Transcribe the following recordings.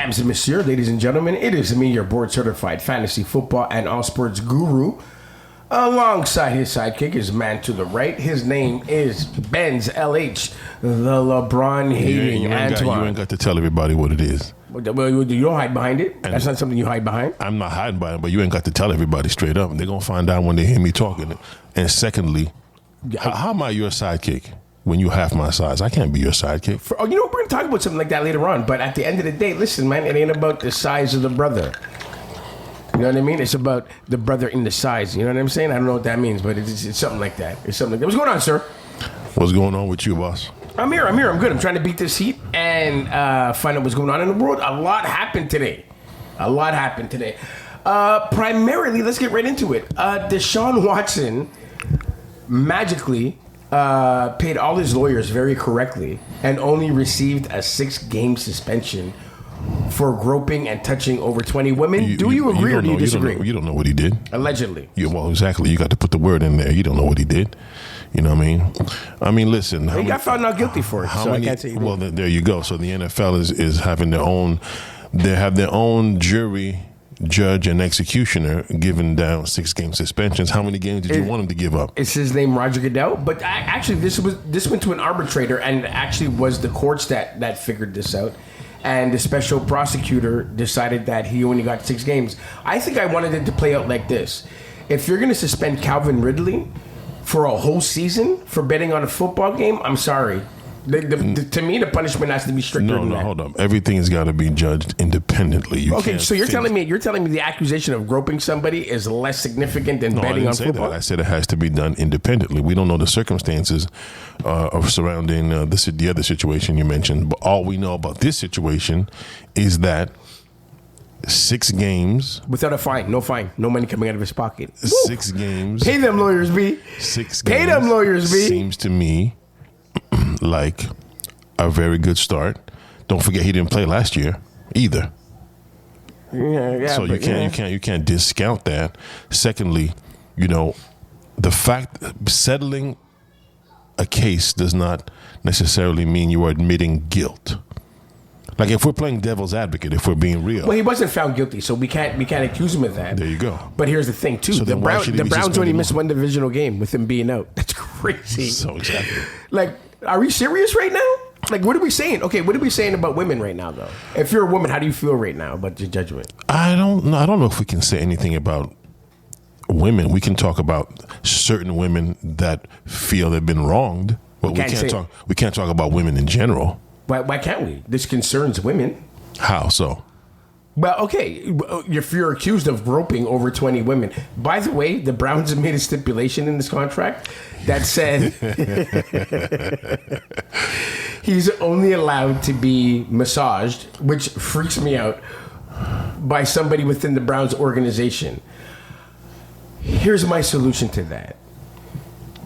Mesdames and messieurs, ladies and gentlemen, it is me, your board-certified fantasy football and all sports guru. Alongside his sidekick, his man to the right. His name is Benz, LH, the LeBron-hating Antoine. You ain't got to tell everybody what it is. Well, you don't hide behind it. That's not something you hide behind. I'm not hiding behind it, but you ain't got to tell everybody straight up. They're going to find out when they hear me talking. And secondly, how am I your sidekick when you half my size? I can't be your sidekick. We're going to talk about something like that later on. But at the end of the day, listen, man, it ain't about the size of the brother. You know what I mean? It's about the brother in the size. You know what I'm saying? I don't know what that means, but it's something like that. It's something like that. What's going on, sir? What's going on with you, boss? I'm here. I'm good. I'm trying to beat this heat and find out what's going on in the world. A lot happened today. Primarily, let's get right into it. Deshaun Watson magically paid all his lawyers very correctly and only received a 6-game suspension for groping and touching over 20 women. Do you agree or do you disagree? You don't know what he did. Allegedly. Well, exactly. You got to put the word in there. You don't know what he did. You know what I mean? Listen. He got found not guilty for it, so I can't say he did. Well, there you go. So the NFL is having their own. They have their own jury, judge, and executioner giving down 6-game suspensions. How many games did you want him to give up? Is his name Roger Goodell? But actually, this went to an arbitrator, and actually was the courts that figured this out. And the special prosecutor decided that he only got 6 games. I think I wanted it to play out like this. If you're going to suspend Calvin Ridley for a whole season for betting on a football game, I'm sorry. To me, the punishment has to be stricter than that. Hold up. Everything's got to be judged independently. So you're telling me the accusation of groping somebody is less significant than betting on football? I said it has to be done independently. We don't know the circumstances of surrounding the other situation you mentioned, but all we know about this situation is that 6 games without a fine, no money coming out of his pocket. 6 games. Pay them lawyers, B. 6 games. Pay them lawyers, B. Seems to me like a very good start. Don't forget he didn't play last year either. So you can't discount that. Secondly, the fact settling a case does not necessarily mean you are admitting guilt. Like if we're playing devil's advocate, if we're being real. Well, he wasn't found guilty, so we can't accuse him of that. There you go. But here's the thing, too. The Browns only missed 1 divisional game with him being out. That's crazy. So exactly. Like, are we serious right now? Like, what are we saying? Okay, what are we saying about women right now, though? If you're a woman, how do you feel right now about your judgment? I don't know if we can say anything about women. We can talk about certain women that feel they've been wronged, but we can't talk about women in general. Why can't we? This concerns women. How so? Well, okay, if you're accused of groping over 20 women. By the way, the Browns have made a stipulation in this contract that said he's only allowed to be massaged, which freaks me out, by somebody within the Browns organization. Here's my solution to that.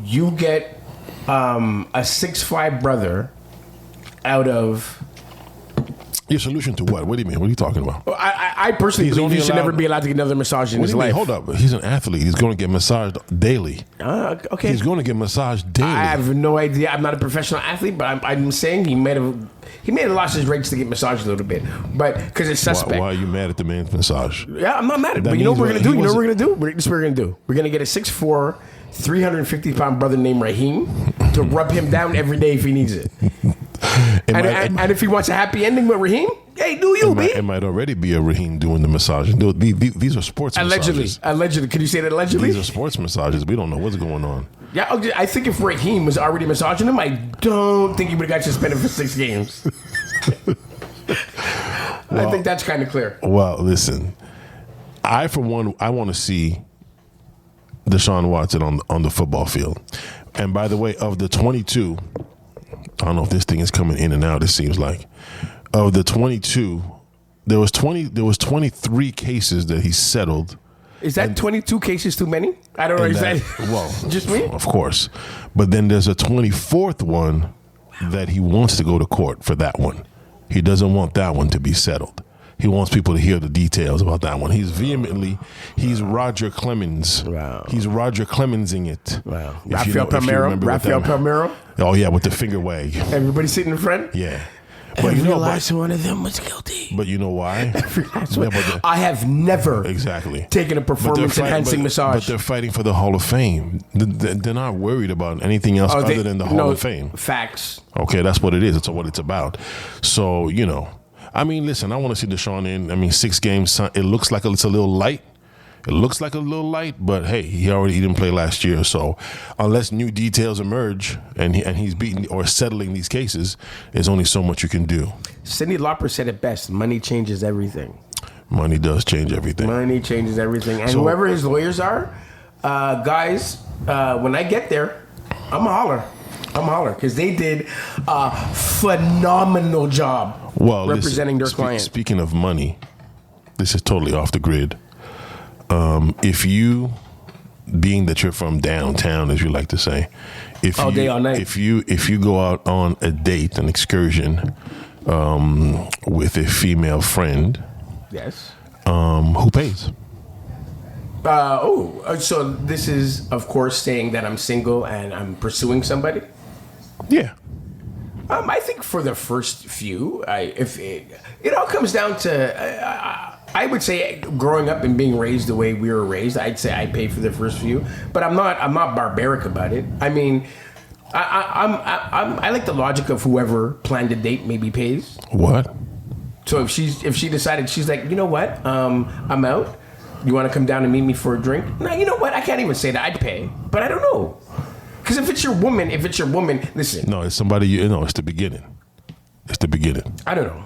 You get a 6'5" brother out of... Your solution to what? What do you mean? What are you talking about? I personally believe he should never be allowed to get another massage in his life. Hold up. He's an athlete. He's going to get massaged daily. Okay. He's going to get massaged daily. I have no idea. I'm not a professional athlete, but I'm saying he may have lost his rights to get massaged a little bit. But because it's suspect. Why are you mad at the man's massage? Yeah, I'm not mad at him. But you know what we're going to do? This is what we're going to do. We're going to get a 6'4", 350-pound brother named Raheem to rub him down every day if he needs it. And if he wants a happy ending with Raheem, hey, do you, B? It might already be a Raheem doing the massaging. These are sports massages. Allegedly. Can you say that allegedly? These are sports massages. We don't know what's going on. Yeah, I think if Raheem was already massaging him, I don't think he would have got suspended for 6 games. I think that's kind of clear. Well, listen. I want to see Deshaun Watson on the football field. And by the way, of the 22... I don't know if this thing is coming in and out. It seems like of the 22, there was 23 cases that he settled. Is that 22 cases too many? I don't know. Is that just me? Of course, but then there's a 24th one that he wants to go to court for. That one, he doesn't want that one to be settled. He wants people to hear the details about that one. He's Roger Clemens. Wow. He's Roger Clemensing it. Wow. Rafael Palmeiro. Oh, yeah, with the finger wag. Everybody sitting in front? Yeah. But Every last one of them was guilty. But you know why? I have never exactly taken a performance-enhancing massage. But they're fighting for the Hall of Fame. They're not worried about anything else other than the Hall of Fame. Facts. Okay, that's what it is. It's what it's about. So, I mean, listen, I want to see Deshaun in. I mean, 6 games, it looks like it's a little light. It looks like a little light, but hey, he didn't play last year. So unless new details emerge and he's beating or settling these cases, there's only so much you can do. Cyndi Lauper said it best. Money changes everything. Money does change everything. Money changes everything. And whoever his lawyers are, guys, when I get there, I'm a holler because they did a phenomenal job representing their client. Speaking of money, this is totally off the grid. If you, being that you're from downtown, as you like to say, all day, all night. If you go out on a date, an excursion, with a female friend, yes, who pays? So this is, of course, saying that I'm single and I'm pursuing somebody. Yeah. I think for the first few, it all comes down to. I would say, growing up and being raised the way we were raised, I'd say I pay for the first few, but I'm not barbaric about it. I mean, I like the logic of whoever planned the date maybe pays. What? So if she decided, she's like, you know what, I'm out. You want to come down and meet me for a drink? No, you know what? I can't even say that I'd pay, but I don't know. Because if it's your woman, listen. No, it's somebody it's the beginning. It's the beginning. I don't know.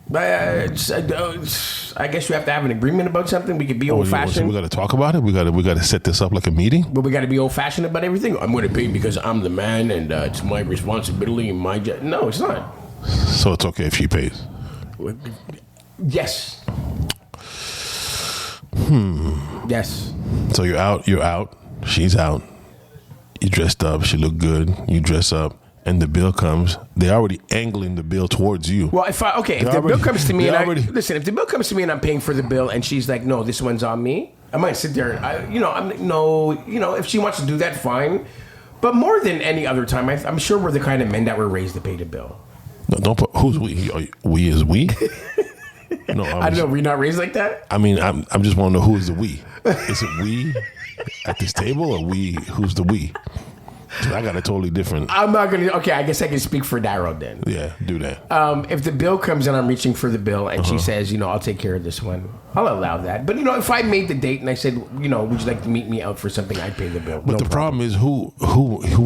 But I guess you have to have an agreement about something. We could be old-fashioned. We got to talk about it. We got to set this up like a meeting. But we got to be old-fashioned about everything. I'm going to pay because I'm the man and it's my responsibility and my job. No, it's not. So it's okay if she pays. Yes. Yes. So you're out. She's out. You dressed up. She looked good. You dress up. And the bill comes, they're already angling the bill towards you. Well, if the bill comes to me if the bill comes to me and I'm paying for the bill and she's like, no, this one's on me, I might sit there and if she wants to do that, fine. But more than any other time, I'm sure we're the kind of men that were raised to pay the bill. No, don't put who's we? We is we? No, I don't know. We're not raised like that. I mean, I'm just want to know who is the we? Is it we at this table or we? Who's the we? I got a totally different. I'm not gonna. Okay, I guess I can speak for Daryl then. Yeah, do that. If the bill comes and I'm reaching for the bill and she says, I'll take care of this one, I'll allow that. But if I made the date and I said, would you like to meet me out for something? I'd pay the bill. But the problem is who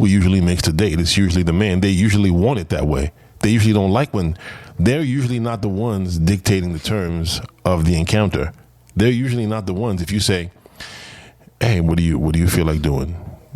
usually makes the date? It's usually the man. They usually want it that way. They usually don't like when they're usually not the ones dictating the terms of the encounter. They're usually not the ones. If you say, "Hey, what do you feel like doing?"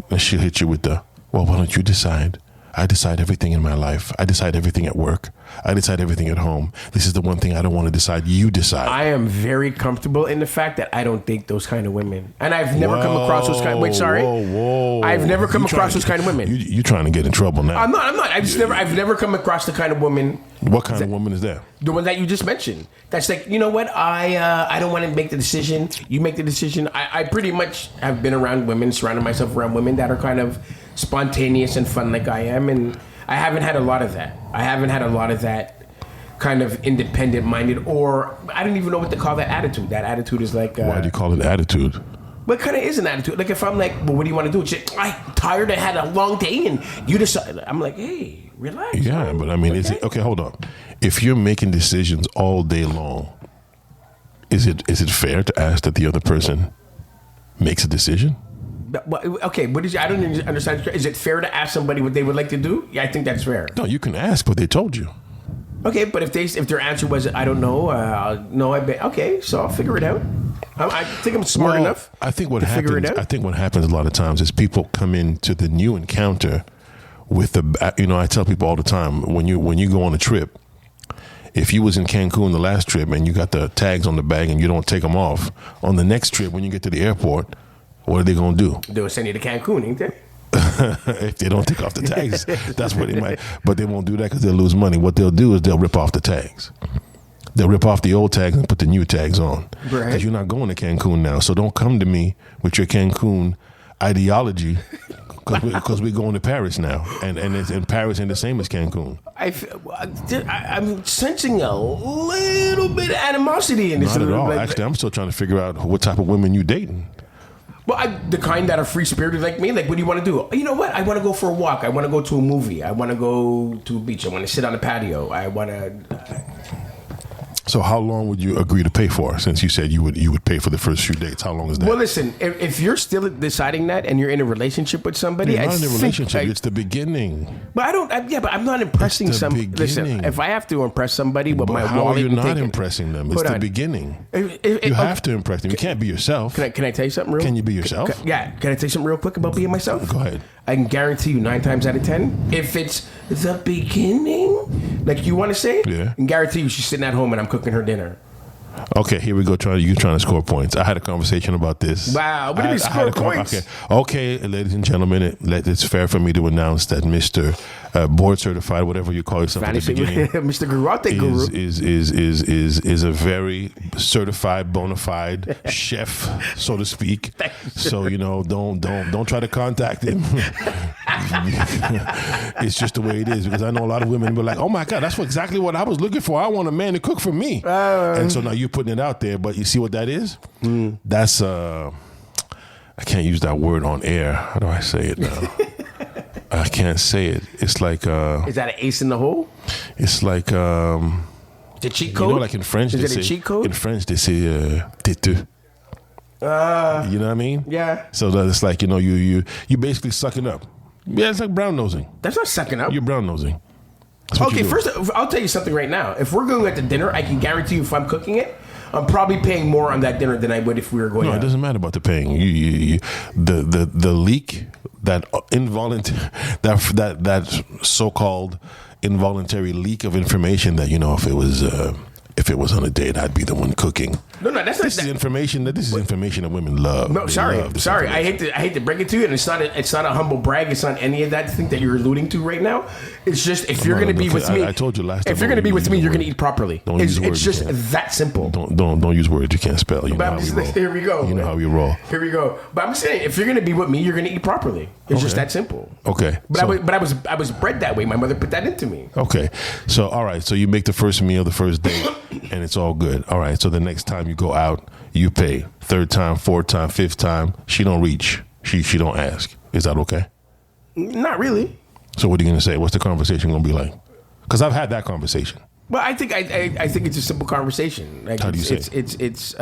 and she'll hit you with the, well, why don't you decide? I decide everything in my life. I decide everything at work. I decide everything at home. This is the one thing I don't want to decide. You decide. I am very comfortable in the fact that I don't date those kind of women. And I've never come across those kind of... Wait, sorry? Whoa. I've never come across those kind of women. You're trying to get in trouble now. I'm not. I've never come across the kind of woman... What kind of woman is that? The one that you just mentioned. That's like, you know what? I don't want to make the decision. You make the decision. I pretty much have been around women, surrounded myself around women that are kind of spontaneous and fun like I am. And I haven't had a lot of that. I haven't had a lot of that kind of independent-minded, or I don't even know what to call that attitude. That attitude is like... Why do you call it attitude? But it kind of is an attitude. Like if I'm like, well, what do you want to do? She's like, I'm tired. I had a long day, and you decide. I'm like, hey, relax. Yeah, but I mean, okay, hold on. If you're making decisions all day long, is it fair to ask that the other person makes a decision? Okay, I don't understand. Is it fair to ask somebody what they would like to do? Yeah, I think that's fair. No, you can ask, but they told you. Okay, but if their answer was, I don't know, no, I bet. Okay, so I'll figure it out. I think I'm smart enough. I think what happens a lot of times is people come into the new encounter with I tell people all the time, when you go on a trip, if you was in Cancun the last trip and you got the tags on the bag and you don't take them off, on the next trip when you get to the airport, what are they going to do? They'll send you to Cancun, ain't they? If they don't take off the tags, that's what they might. But they won't do that because they'll lose money. What they'll do is they'll rip off the tags. They'll rip off the old tags and put the new tags on. Because you're not going to Cancun now. So don't come to me with your Cancun ideology because we're going to Paris now, and Paris ain't the same as Cancun. I'm sensing a little bit of animosity in this. Not at all. Actually, I'm still trying to figure out what type of women you dating. Well, the kind that are free-spirited like me. Like, what do you want to do? You know what? I want to go for a walk. I want to go to a movie. I want to go to a beach. I want to sit on the patio. I want to... So how long would you agree to pay for? Since you said you would pay for the first few dates, how long is that? Well, listen, if you're still deciding that and you're in a relationship with somebody, you're not in a relationship. It's the beginning. But but I'm not impressing somebody. Listen, if I have to impress somebody with my how wallet, are you not impressing them? It's the beginning. You have to impress them. You can't be yourself. Can I tell you something real? Can you be yourself? Can I tell you something real quick about being myself? Go ahead. I can guarantee you 9 times out of 10, if it's the beginning, like you want to say, yeah, I can guarantee you she's sitting at home and I'm cooking her dinner. Okay, here we go. You're trying to score points. I had a conversation about this. Wow, what do you score points? Okay, ladies and gentlemen, it's fair for me to announce that Mr. Board Certified, whatever you call yourself at the beginning, Mr. Guru, is a very certified, bona fide chef, so to speak. So don't try to contact him. It's just the way it is, because I know a lot of women were like, "Oh my God, that's exactly what I was looking for. I want a man to cook for me." And so now you're putting it out there, but you see what that is? That's I can't use that word on air. How do I say it now? I can't say it. It's like is that an ace in the hole? It's like the cheat code. Like in French, is it a cheat code? In French, they say têteux. You know what I mean? Yeah. So that it's like you basically sucking up. Yeah, it's like brown nosing. That's not sucking up. You're brown nosing. Okay, first I'll tell you something right now. If we're going at the dinner, I can guarantee you, if I'm cooking it, I'm probably paying more on that dinner than I would if we were going. No, out. It doesn't matter about the paying. The leak, that involuntary, that so-called involuntary leak of information that if it was on a date, I'd be the one cooking. No, that's not. This is information that women love. No, sorry. I hate to bring it to you, and it's not a humble brag. It's not any of that thing that you're alluding to right now. It's just, if you're going to be with me, I told you last time. If you're going to be with me, you're going to eat properly. It's just that simple. Don't use words you can't spell. You know how we roll. Here we go. You know how we roll. Here we go. But I'm saying, if you're going to be with me, you're going to eat properly. It's just that simple. Okay. But I was bred that way. My mother put that into me. Okay. So all right. So you make the first meal, the first date, and it's all good. All right. So the next time you go out, you pay. Third time, fourth time, fifth time, she don't reach. She don't ask. Is that okay? Not really. So what are you going to say? What's the conversation going to be like? Because I've had that conversation. Well, I think it's a simple conversation. Like, how do you say? It's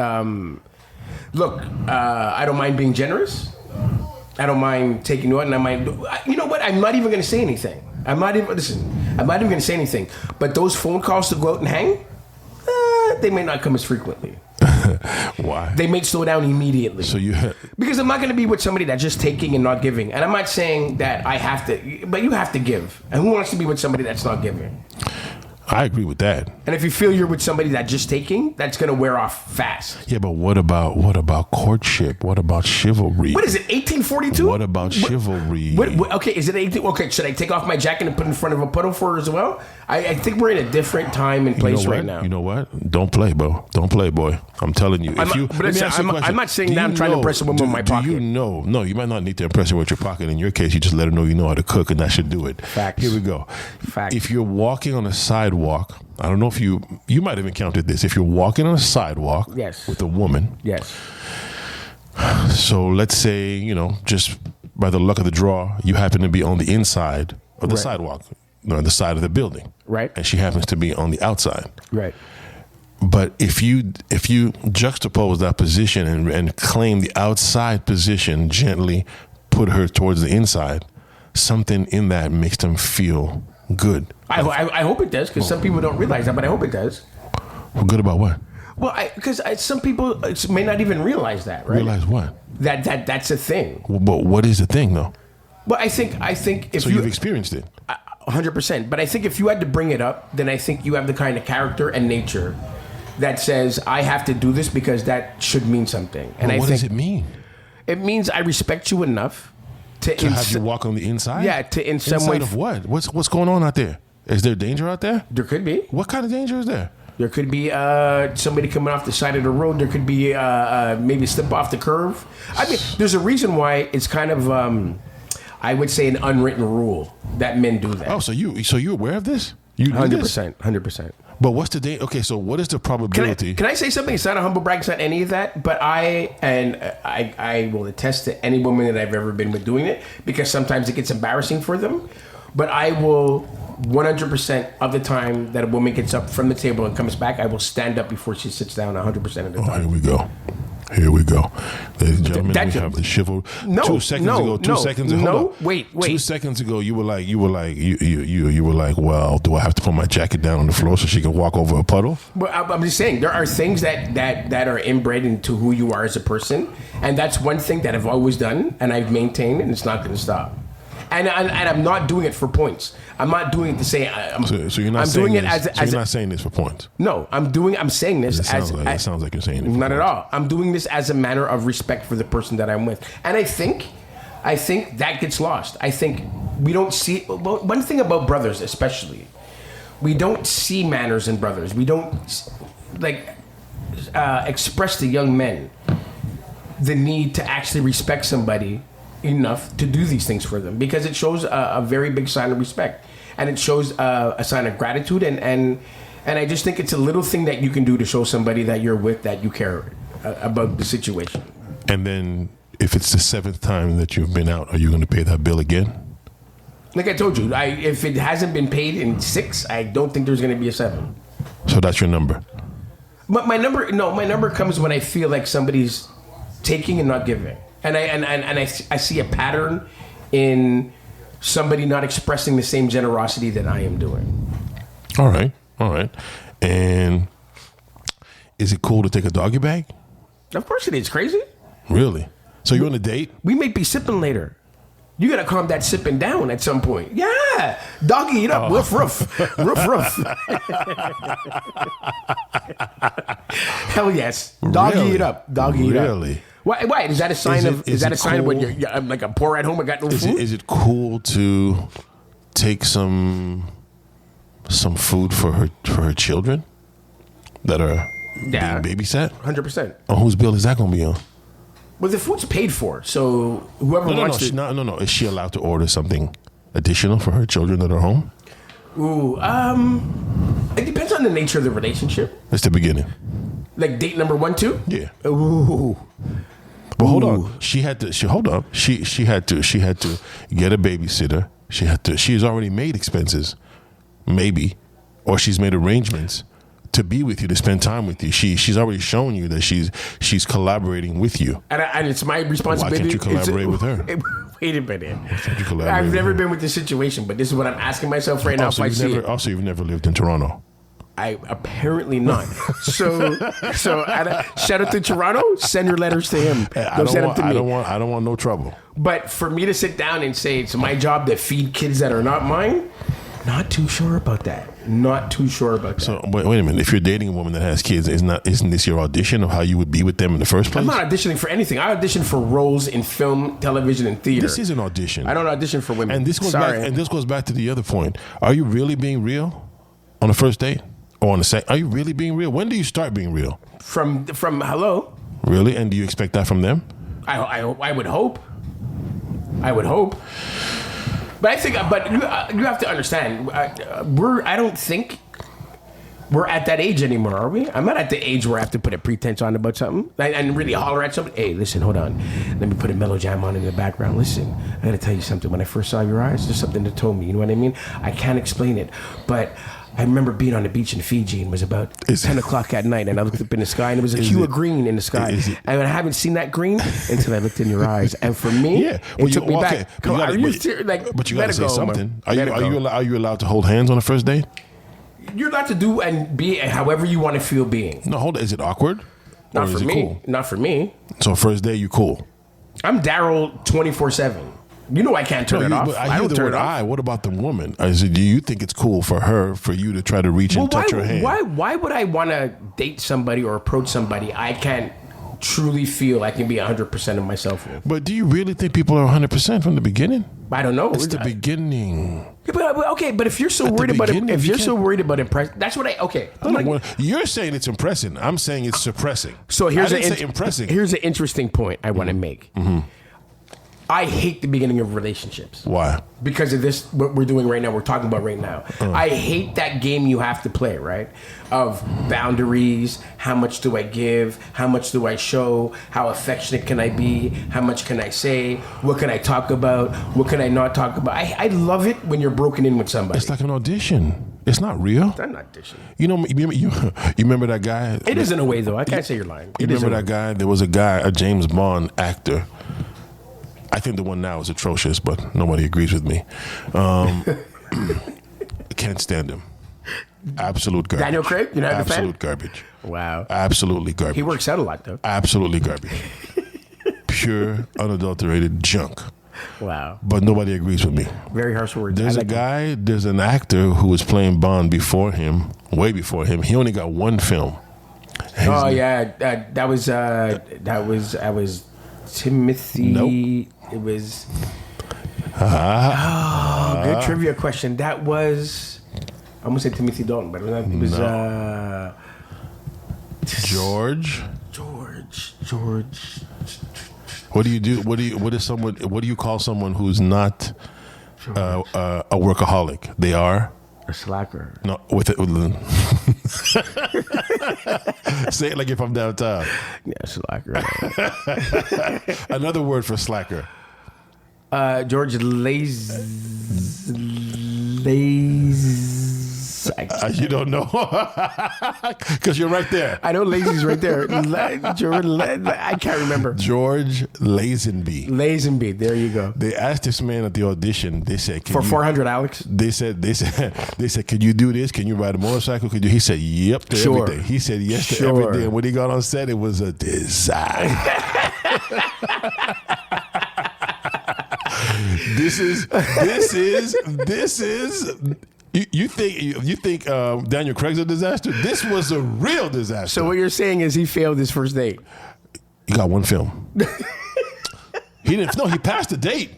look, I don't mind being generous. I don't mind taking you out, and I mind. You know what? I'm not even going to say anything. I'm not even going to say anything. But those phone calls to go out and hang, they may not come as frequently. Why? They may slow down immediately. So because I'm not going to be with somebody that's just taking and not giving. And I'm not saying that I have to, but you have to give. And who wants to be with somebody that's not giving? I agree with that. And if you feel you're with somebody that's just taking, that's going to wear off fast. Yeah, but what about courtship? What about chivalry? What is it, 1842? What about chivalry? Okay, is it 18? Okay, should I take off my jacket and put it in front of a puddle for her as well? I think we're in a different time and place right now. You know what? Don't play, bro. Don't play, boy. I'm telling you. I'm not saying that I'm trying to impress a woman with my pocket. Do you know? No, you might not need to impress her with your pocket. In your case, you just let her know you know how to cook, and that should do it. Facts. Here we go. Facts. If you're walking on a sidewalk, I don't know if you might have encountered this. If you're walking on a sidewalk with a woman. Yes. So let's say, just by the luck of the draw, you happen to be on the inside of the sidewalk, on the side of the building. Right. And she happens to be on the outside. Right. But if you juxtapose that position and claim the outside position, gently put her towards the inside, something in that makes them feel good. I hope it does, because some people don't realize that, but I hope it does. Well, good about what? Well, because some people may not even realize that, right? Realize what? That's a thing. Well, but what is the thing, though? Well, I think if you've experienced it. 100%. But I think if you had to bring it up, then I think you have the kind of character and nature that says, I have to do this because that should mean something. And what does it mean? It means I respect you enough to have you walk on the inside? Yeah, inside of what? What's going on out there? Is there danger out there? There could be. What kind of danger is there? There could be somebody coming off the side of the road. There could be maybe slip off the curve. I mean, there's a reason why it's kind of, I would say, an unwritten rule that men do that. Oh, so you're aware of this? You do 100%, 100%. But what's the day? Okay, so what is the probability? Can I say something? It's not a humble brag. It's not any of that. But I will attest to any woman that I've ever been with doing it, because sometimes it gets embarrassing for them. But I will 100% of the time that a woman gets up from the table and comes back, I will stand up before she sits down 100% of the time. Here we go. Ladies and gentlemen, we have the chivalry. No, 2 seconds ago. 2 seconds ago. Hold on. Wait. 2 seconds ago, you were like, well, do I have to put my jacket down on the floor so she can walk over a puddle? Well, I'm just saying, there are things that are inbred into who you are as a person, and that's one thing that I've always done, and I've maintained, and it's not going to stop. And I'm not doing it for points. I'm not doing it to say. So you're not I'm saying doing this, it as you're not saying this for points. No, I'm saying this It sounds like you're saying it. Not at all. I'm doing this as a matter of respect for the person that I'm with, and I think that gets lost. I think we don't see one thing about brothers, especially. We don't see manners in brothers. We don't express to young men the need to actually respect somebody enough to do these things for them, because it shows a very big sign of respect, and it shows a sign of gratitude, and I just think it's a little thing that you can do to show somebody that you're with, that you care about the situation. And then if it's the 7th time that you've been out, are you going to pay that bill again? Like I told you, if it hasn't been paid in 6, I don't think there's going to be a 7. So that's your number. But my number comes when I feel like somebody's taking and not giving. And I see a pattern in somebody not expressing the same generosity that I am doing. All right. And is it cool to take a doggy bag? Of course it is. Crazy? Really? So you're on a date? We may be sipping later. You gotta calm that sipping down at some point. Yeah, doggy it up, roof. Hell yes, doggy Really? it up, doggy it up. Really? Why? Is that a sign Is it a sign of cool? when you're like a poor at home? I got no food. Is it cool to take some food for her children that are being babysat? 100%. On whose bill is that going to be on? Well, the food's paid for, so whoever wants to. No. Is she allowed to order something additional for her children that are home? Ooh, it depends on the nature of the relationship. It's the beginning. Like date number 1, 2? Yeah. Ooh. But hold on. She had to get a babysitter. She's already made expenses, maybe, or she's made arrangements to be with you, to spend time with you. She's already shown you that she's collaborating with you. And it's my responsibility. Why can't you collaborate with her? Wait a minute. collaborate I've with never her? been with this situation, but this is what I'm asking myself right now. Also, you've never lived in Toronto. I apparently not. So shout out to Toronto. Send your letters to him. Don't send them to me. I don't want no trouble. But for me to sit down and say it's my job to feed kids that are not mine, not too sure about that. So wait a minute. If you're dating a woman that has kids, isn't this your audition of how you would be with them in the first place? I'm not auditioning for anything. I audition for roles in film, television, and theater. This is an audition. I don't audition for women. And this goes back to the other point. Are you really being real on the first date or on the second? Are you really being real? When do you start being real? From hello. Really? And do you expect that from them? I would hope. But I think, you have to understand, I don't think we're at that age anymore, are we? I'm not at the age where I have to put a pretense on about something and really holler at somebody. Hey, listen, hold on. Let me put a mellow jam on in the background. Listen, I gotta tell you something. When I first saw your eyes, there's something that told me. You know what I mean? I can't explain it, but I remember being on the beach in Fiji, and it was about 10 o'clock at night, and I looked up in the sky, and there was a hue of green in the sky. And I haven't seen that green until I looked in your eyes. And for me, it took me back. Come on, but you got to say something. Are you allowed to hold hands on the first date? You're allowed to do and be however you want to feel being. No, hold on. Is it awkward? Not for me. Cool? Not for me. So first day, you cool? I'm Daryl 24/7. You know I can't turn it off. I don't turn it off. What about the woman? Do you think it's cool for you to try to reach and touch her hand? Why would I want to date somebody or approach somebody I can't truly feel I can be 100% of myself with? But do you really think people are 100% from the beginning? I don't know. It's the beginning. Yeah, but if you're so worried about it, if you're so worried about impressing, that's what You're saying it's impressing. I'm saying it's suppressing. So here's impressing. Here's an interesting point I want to make. Mm-hmm. I hate the beginning of relationships. Why? Because of this, what we're doing right now, we're talking about right now. I hate that game you have to play, right? Of boundaries, how much do I give? How much do I show? How affectionate can I be? How much can I say? What can I talk about? What can I not talk about? I love it when you're broken in with somebody. It's like an audition. It's not real. It's an audition. You remember that guy? It is in a way, though. I can't say you're lying. You remember that guy? There was a guy, a James Bond actor. I think the one now is atrocious, but nobody agrees with me. Can't stand him. Absolute garbage. Daniel Craig? You're not a fan? Absolute garbage. Wow. Absolutely garbage. He works out a lot, though. Absolutely garbage. Pure, unadulterated junk. Wow. But nobody agrees with me. Very harsh words. There's an actor who was playing Bond before him, way before him. He only got one film. That was Timothy. Nope. It was. Good trivia question. That was. I'm gonna say Timothy Dalton, but it was. George. What do you do? What do you call someone who's not a workaholic? They are a slacker. No, say it like if I'm downtown. Yeah, slacker. Another word for slacker. George you don't know because you're right there. I know Lazy's right there. I can't remember. George Lazenby. Lazenby. There you go. They asked this man at the audition. They said, for 400, Alex. They said, can you do this? Can you ride a motorcycle? Could you? He said, yep to everything. He said yes to everything. And when he got on set, it was a disaster. This is. You think Daniel Craig's a disaster? This was a real disaster. So what you're saying is he failed his first date. He got one film. He didn't. No, he passed the date.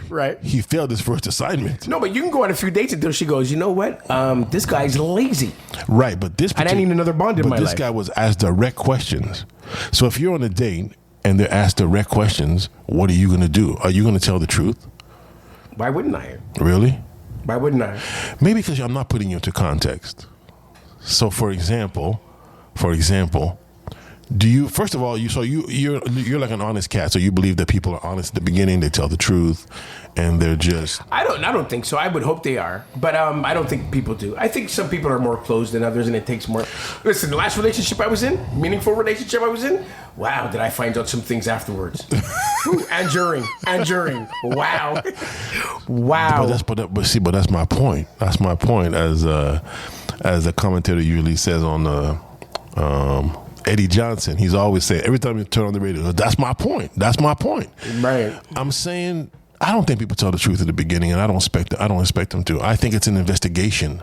Right. He failed his first assignment. No, but you can go on a few dates until she goes, you know what? This guy's lazy. Right, but I need another Bond in my life. But this guy was asked direct questions. So if you're on a date and they're asked direct questions, what are you going to do? Are you going to tell the truth? Why wouldn't I? Really? Why wouldn't I? Maybe because I'm not putting you into context. So, for example, do you? First of all, you're like an honest cat. So you believe that people are honest at the beginning. They tell the truth, and they're just. I don't think so. I would hope they are, but I don't think people do. I think some people are more closed than others, and it takes more. Listen, the last relationship I was in, meaningful relationship I was in. Wow, did I find out some things afterwards? Ooh, and during. Wow. But that's my point. That's my point. As a commentator usually says on Eddie Johnson, he's always saying every time you turn on the radio, that's my point. That's my point. Right. I'm saying I don't think people tell the truth at the beginning, and I don't expect them to. I think it's an investigation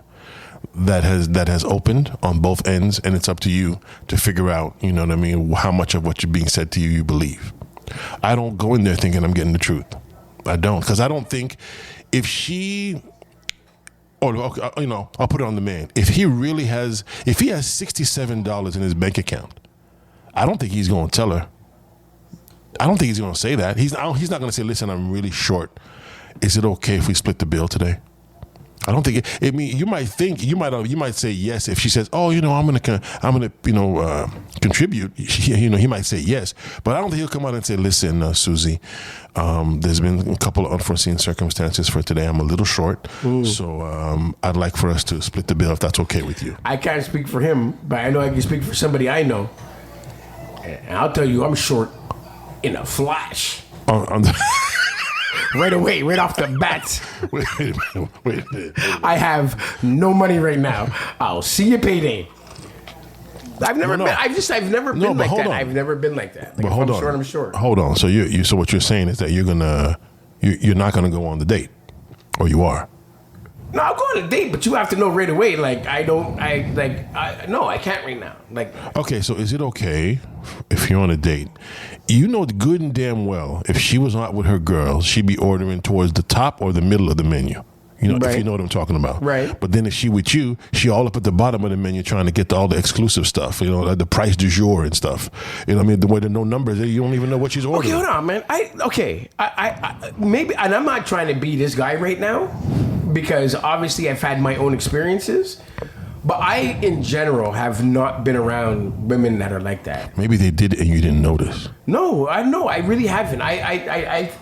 that has opened on both ends, and it's up to you to figure out, you know what I mean, how much of what you're being said to you believe. I don't go in there thinking I'm getting the truth. I don't, because I don't think if she, or I'll put it on the man. If he has $67 in his bank account, I don't think he's going to tell her. I don't think he's going to say that. He's not going to say, "Listen, I'm really short. Is it okay if we split the bill today?" I don't think it. I mean, you might say yes if she says, "Oh, I'm gonna contribute." He might say yes, but I don't think he'll come out and say, "Listen, Susie, there's been a couple of unforeseen circumstances for today. I'm a little short, so I'd like for us to split the bill if that's okay with you." I can't speak for him, but I know I can speak for somebody I know, and I'll tell you, I'm short in a flash. Right away, right off the bat. Wait a minute. I have no money right now. I'll see you payday. I've never been like that. I've never been like that. Like, but hold on. Short, I'm short. Hold on. So so what you're saying is that you're not gonna go on the date, or you are? No, I'll go on a date, but you have to know right away. Like, no, I can't right now. Like, Okay, so is it okay if you're on a date? You know good and damn well if she was out with her girls, she'd be ordering towards the top or the middle of the menu. You know, if Right. you know what I'm talking about. Right. But then if she with you, she all up at the bottom of the menu trying to get to all the exclusive stuff, you know, like the price du jour and stuff. You know what I mean? The way there are no numbers, you don't even know what she's ordering. okay, hold on, man. I maybe, and I'm not trying to be this guy right now because obviously I've had my own experiences, but I, in general, have not been around women that are like that. Maybe they did it and you didn't notice. No, I really haven't. I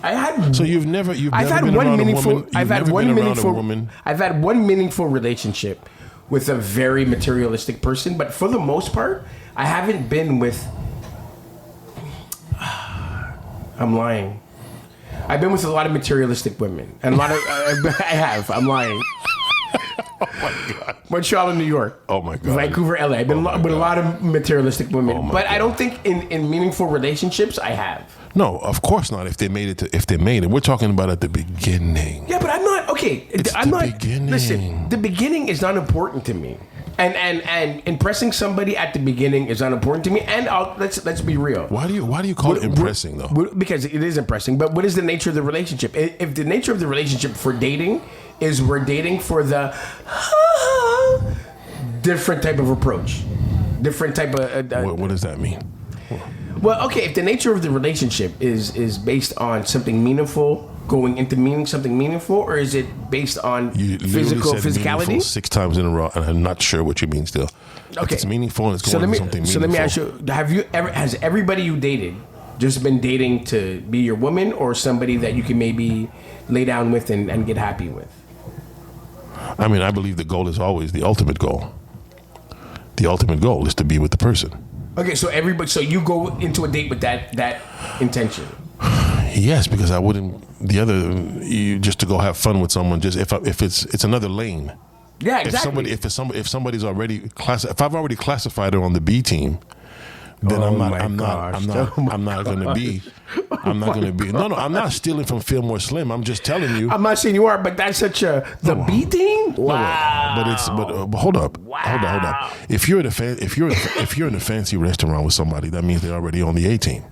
had. So you've never I've had been one around meaningful. a woman. I've You've had never one been around meaningful. a woman. I've had one meaningful relationship with a very materialistic person, but for the most part, I haven't been with. I'm lying. I've been with a lot of materialistic women, and a lot of. I have. I'm lying. Oh my God. Montreal and New York. Oh my God. Vancouver, LA. I've been with a lot of materialistic women, Oh my but I God. don't think in meaningful relationships I have. No, of course not. If they made it, we're talking about at the beginning. Yeah, but I'm not okay. It's I'm the not. beginning. Listen, the beginning is not important to me, and impressing somebody at the beginning is not important to me. And let's be real. Why do you call it impressing though? Because it is impressing. But what is the nature of the relationship? If the nature of the relationship for dating is we're dating for the different type of approach, different type of. What does that mean? Well, okay, if the nature of the relationship is based on something meaningful, going into meaning something meaningful, or is it based on You literally said physicality? meaningful 6 times in a row, and I'm not sure what you mean still. If Okay. it's meaningful and it's So going let to me something so meaningful. let me ask you: has everybody you dated just been dating to be your woman, or somebody that you can maybe lay down with and get happy with? I mean, I believe the goal is always the ultimate goal. The ultimate goal is to be with the person. Okay, so you go into a date with that intention. Yes, because I wouldn't. Just to go have fun with someone. Just if it's another lane. Yeah, exactly. If somebody's already if I've already classified her on the B team, then I'm not going to be. No, I'm not stealing from Fillmore Slim. I'm just telling you. I'm not saying you are, but that's such the B team. Wow. But hold up. Hold up. If you're in a fancy restaurant with somebody, that means they're already on the A team.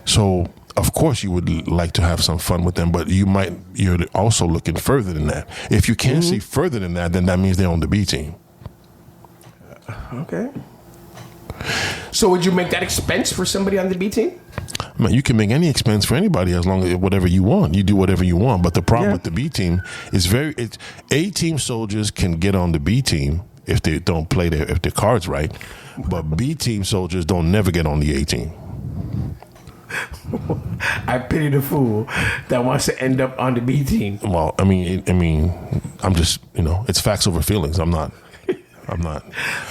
So of course you would like to have some fun with them, but you're also looking further than that. If you can't see further than that, then that means they're on the B team. Okay. So would you make that expense for somebody on the B team? Man, you can make any expense for anybody as long as whatever you want. You do whatever you want. But the problem with the B team is A team soldiers can get on the B team if they don't play if their cards right. But B team soldiers don't never get on the A team. I pity the fool that wants to end up on the B team. Well, I mean, I'm just, it's facts over feelings. I'm not.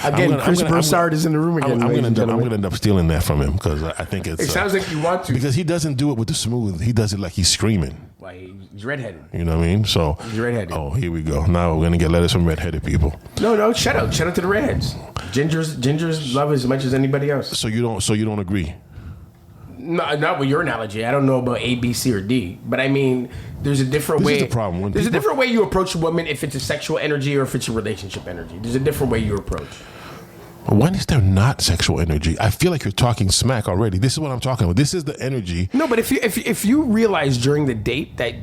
Again, Chris Broussard is in the room again. I'm going to end up stealing that from him because I think It sounds like you want to. because he doesn't do it with the smooth. He does it like he's screaming. Why, he's redheaded. You know what I mean? So He's redheaded. Oh, here we go. Now we're gonna get letters from redheaded people. No, shout out to the redheads. Gingers love as much as anybody else. So you don't agree? No, not with your analogy. I don't know about A, B, C, or D, but I mean, there's a different way. This is the problem. There's a different way you approach a woman if it's a sexual energy or if it's a relationship energy. There's a different way you approach. When is there not sexual energy? I feel like you're talking smack already. This is what I'm talking about. This is the energy. No, but if you realize during the date that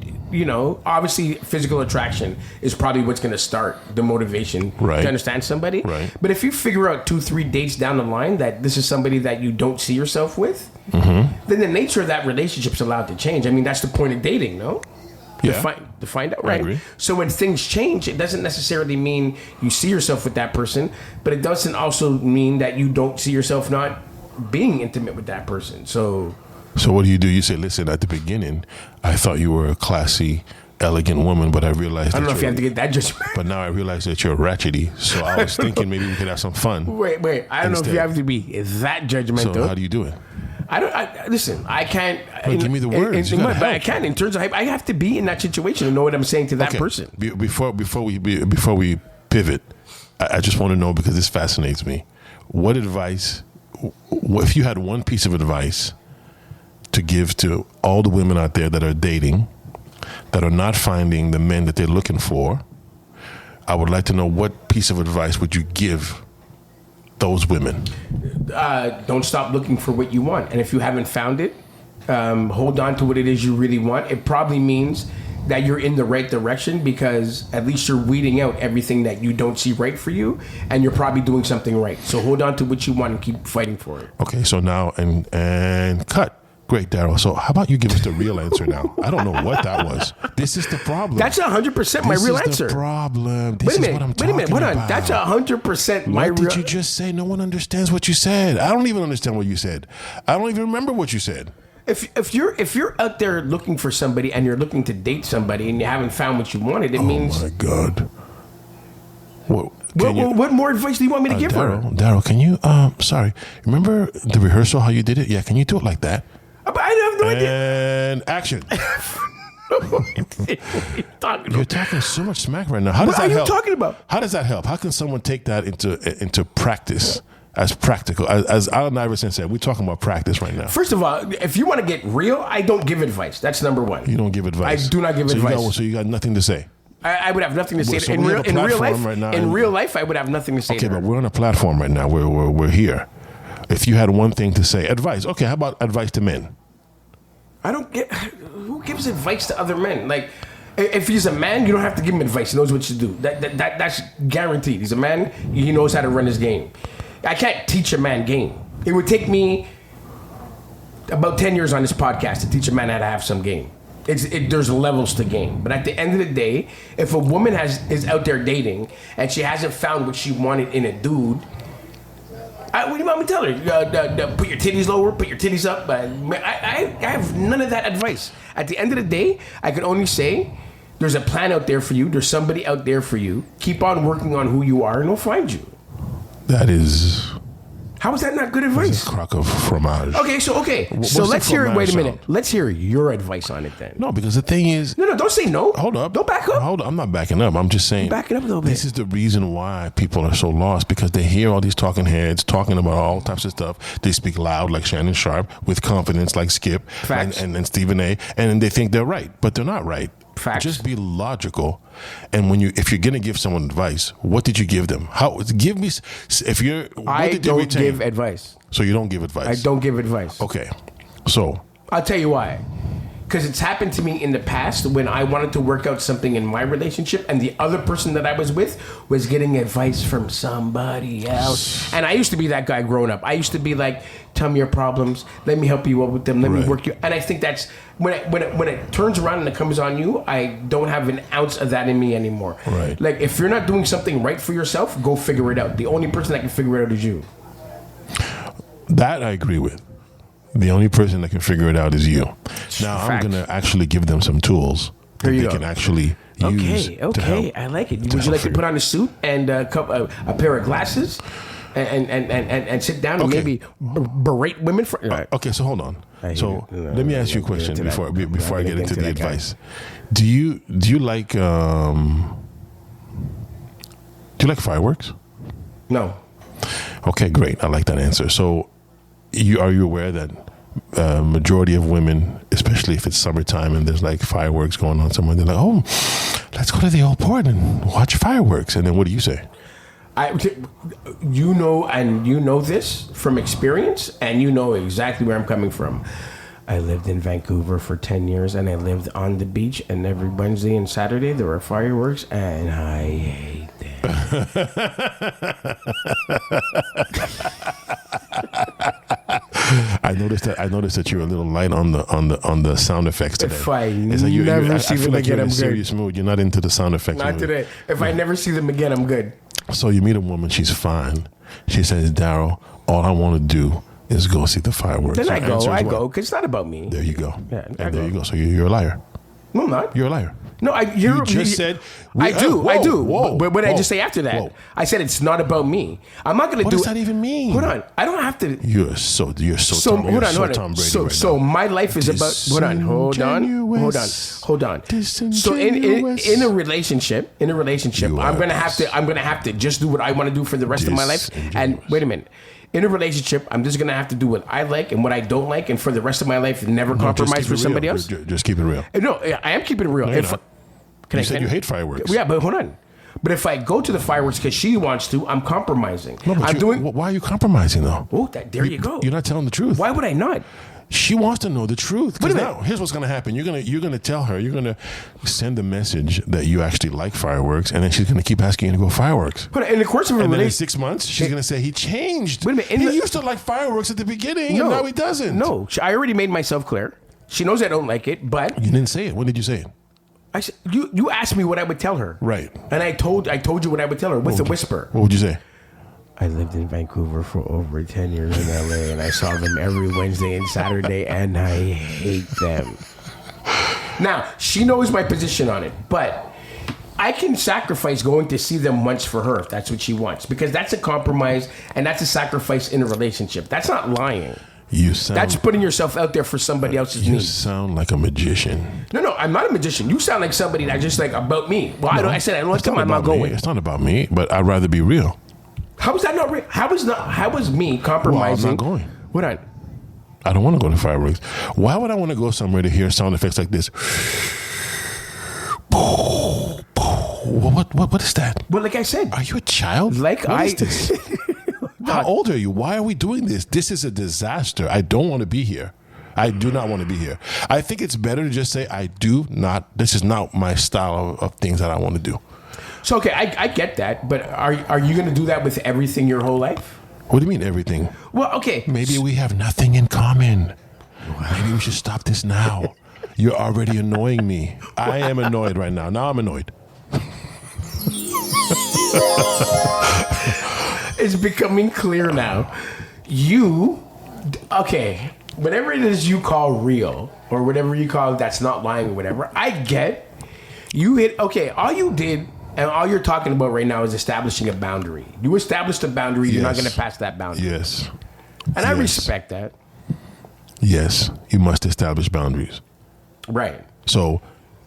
obviously physical attraction is probably what's going to start the motivation Right. to understand somebody. Right. But if you figure out 2-3 dates down the line that this is somebody that you don't see yourself with, then the nature of that relationship's allowed to change. I mean, that's the point of dating, no? Yeah. To find out, I right? agree. So when things change, it doesn't necessarily mean you see yourself with that person, but it doesn't also mean that you don't see yourself not being intimate with that person. So what do? You say, listen, at the beginning, I thought you were a classy, elegant woman, but I realized I don't know that if you have to get that judgment. But now I realize that you're ratchety. So I was thinking maybe we could have some fun. Wait. I don't know if Instead. you have to be that judgmental. So how do you do it? Listen. I can't. But give me the words. You gotta But I help. can't. In terms of, I have to be in that situation and know what I'm saying to that Okay. person. Before we pivot, I just want to know, because this fascinates me. What advice, if you had one piece of advice to give to all the women out there that are dating, that are not finding the men that they're looking for, I would like to know what piece of advice would you give those women? Don't stop looking for what you want. And if you haven't found it, hold on to what it is you really want. It probably means that you're in the right direction, because at least you're weeding out everything that you don't see right for you, and you're probably doing something right. So hold on to what you want and keep fighting for it. Okay, so now and cut. Great, Daryl. So how about you give us the real answer now? I don't know what that was. This is the problem. That's 100% my real answer. This is the problem. This wait a minute, is what I'm talking about. Hold on. That's 100% my real. What did you just say? No one understands what you said. I don't even understand what you said. I don't even remember what you said. If you're out there looking for somebody and you're looking to date somebody and you haven't found what you wanted, it means. Oh my God. What more advice do you want me to give her? Daryl, can you? Sorry. Remember the rehearsal? How you did it? Yeah. Can you do it like that? But I have no idea. And action. You're talking so much smack right now. How does that help? What are you talking about? How does that help? How can someone take that into practice? As practical, as Allen Iverson said, we're talking about practice right now. First of all, if you want to get real, I don't give advice. That's number one. You don't give advice. I do not give advice. So you got nothing to say. I would have nothing to say. So in real life, right now, in real life, I would have nothing to say. Okay, but we're on a platform right now. We're here. If you had one thing to say, advice. Okay, how about advice to men? I don't get. Who gives advice to other men? Like, if he's a man, you don't have to give him advice. He knows what to do. That's guaranteed. He's a man. He knows how to run his game. I can't teach a man game. It would take me about 10 years on this podcast to teach a man how to have some game. There's levels to game. But at the end of the day, if a woman is out there dating and she hasn't found what she wanted in a dude, what do you want me to tell her? Put your titties lower, put your titties up. I have none of that advice. At the end of the day, I can only say there's a plan out there for you. There's somebody out there for you. Keep on working on who you are and they'll find you. That is... How is that not good advice? It's a crock of fromage. Okay, so let's hear it. Wait a minute. Let's hear your advice on it then. No, because the thing is... No, don't say no. Hold up. Don't back up. Hold up. I'm not backing up. I'm just saying... Back it up a little bit. This is the reason why people are so lost, because they hear all these talking heads talking about all types of stuff. They speak loud like Shannon Sharp, with confidence like Skip and Stephen A. And they think they're right, but they're not right. Facts. Just be logical. And if you're gonna give someone advice, what did you give them? Give me. If you're, I don't give advice. So you don't give advice. I don't give advice. Okay, so I'll tell you why. Because it's happened to me in the past when I wanted to work out something in my relationship and the other person that I was with was getting advice from somebody else. And I used to be that guy growing up. I used to be like, tell me your problems. Let me help you out with them. Let me work you. And I think that's when it turns around and it comes on you, I don't have an ounce of that in me anymore. Right. Like, if you're not doing something right for yourself, go figure it out. The only person that can figure it out is you. That I agree with. The only person that can figure it out is you. Now, I'm going to actually give them some tools that they can actually use. Okay, I like it. Would you like to put on a suit and a pair of glasses and sit down and maybe berate women? Okay, so hold on. So let me ask you a question before I get into the advice. Do you like fireworks? No. Okay, great. I like that answer. So, are you aware that majority of women, especially if it's summertime and there's like fireworks going on somewhere, they're like, oh, let's go to the old port and watch fireworks. And then what do you say? You know this from experience, and you know exactly where I'm coming from. I lived in Vancouver for 10 years, and I lived on the beach, and every Wednesday and Saturday there were fireworks, and I hate them. I noticed that you're a little light on the sound effects today. If I never see them again, I'm good. Serious mood. You're not into the sound effects. Not today. If I never see them again, I'm good. So you meet a woman, she's fine. She says, Daryl, all I want to do is go see the fireworks. Then I go, because it's not about me. There you go. Yeah, and there you go. So you're a liar. No, I'm not. You're a liar. No, you just said... I do. But what did I just say after that? I said it's not about me. I'm not going to do... What does that even mean? Hold on. I don't have to... You're so Tom Brady So my life is about... Hold on. So in a relationship, I'm going to have to just do what I want to do for the rest of my life. And wait a minute. In a relationship, I'm just going to have to do what I like and what I don't like, and for the rest of my life, never compromise for somebody else. Just keep it real. No, I am keeping it real. No, you said you hate fireworks. Yeah, but hold on. But if I go to the fireworks because she wants to, I'm compromising. No, but why are you compromising though? Oh, there you go. You're not telling the truth. Why would I not? She wants to know the truth. Because now, here's what's going to happen. You're gonna tell her. You're going to send the message that you actually like fireworks, and then she's going to keep asking you to go fireworks. But in the course of a relationship, then in 6 months, she's going to say he changed. Wait a minute. He used to like fireworks at the beginning, and now he doesn't. No, I already made myself clear. She knows I don't like it, but you didn't say it. When did you say it? I said you asked me what I would tell her, right? And I told you what I would tell her with a whisper. What would you say? I lived in Vancouver for over 10 years in LA, and I saw them every Wednesday and Saturday, and I hate them. Now, she knows my position on it, but I can sacrifice going to see them once for her if that's what she wants, because that's a compromise, and that's a sacrifice in a relationship. That's not lying. That's putting yourself out there for somebody else's needs. You sound like a magician. No, I'm not a magician. You sound like somebody that's just like about me. Well, I said I don't like them. I'm not going. It's not about me, but I'd rather be real. How is that not real? How was me compromising? Well, I'm not going. What I don't want to go to fireworks. Why would I want to go somewhere to hear sound effects like this? What is that? Well, like I said, are you a child? What is this? How old are you? Why are we doing this? This is a disaster. I don't want to be here. I do not want to be here. I think it's better to just say this is not my style of things that I want to do. So, okay, I get that, but are you going to do that with everything your whole life? What do you mean everything? Well, okay. Maybe we have nothing in common. Maybe we should stop this now. You're already annoying me. I am annoyed right now. Now I'm annoyed. It's becoming clear now. Whatever it is you call real, or whatever you call that's not lying or whatever, I get. All you did and all you're talking about right now is establishing a boundary. You established a boundary, you're not going to pass that boundary. Yes. And I respect that. Yes, you must establish boundaries. Right. So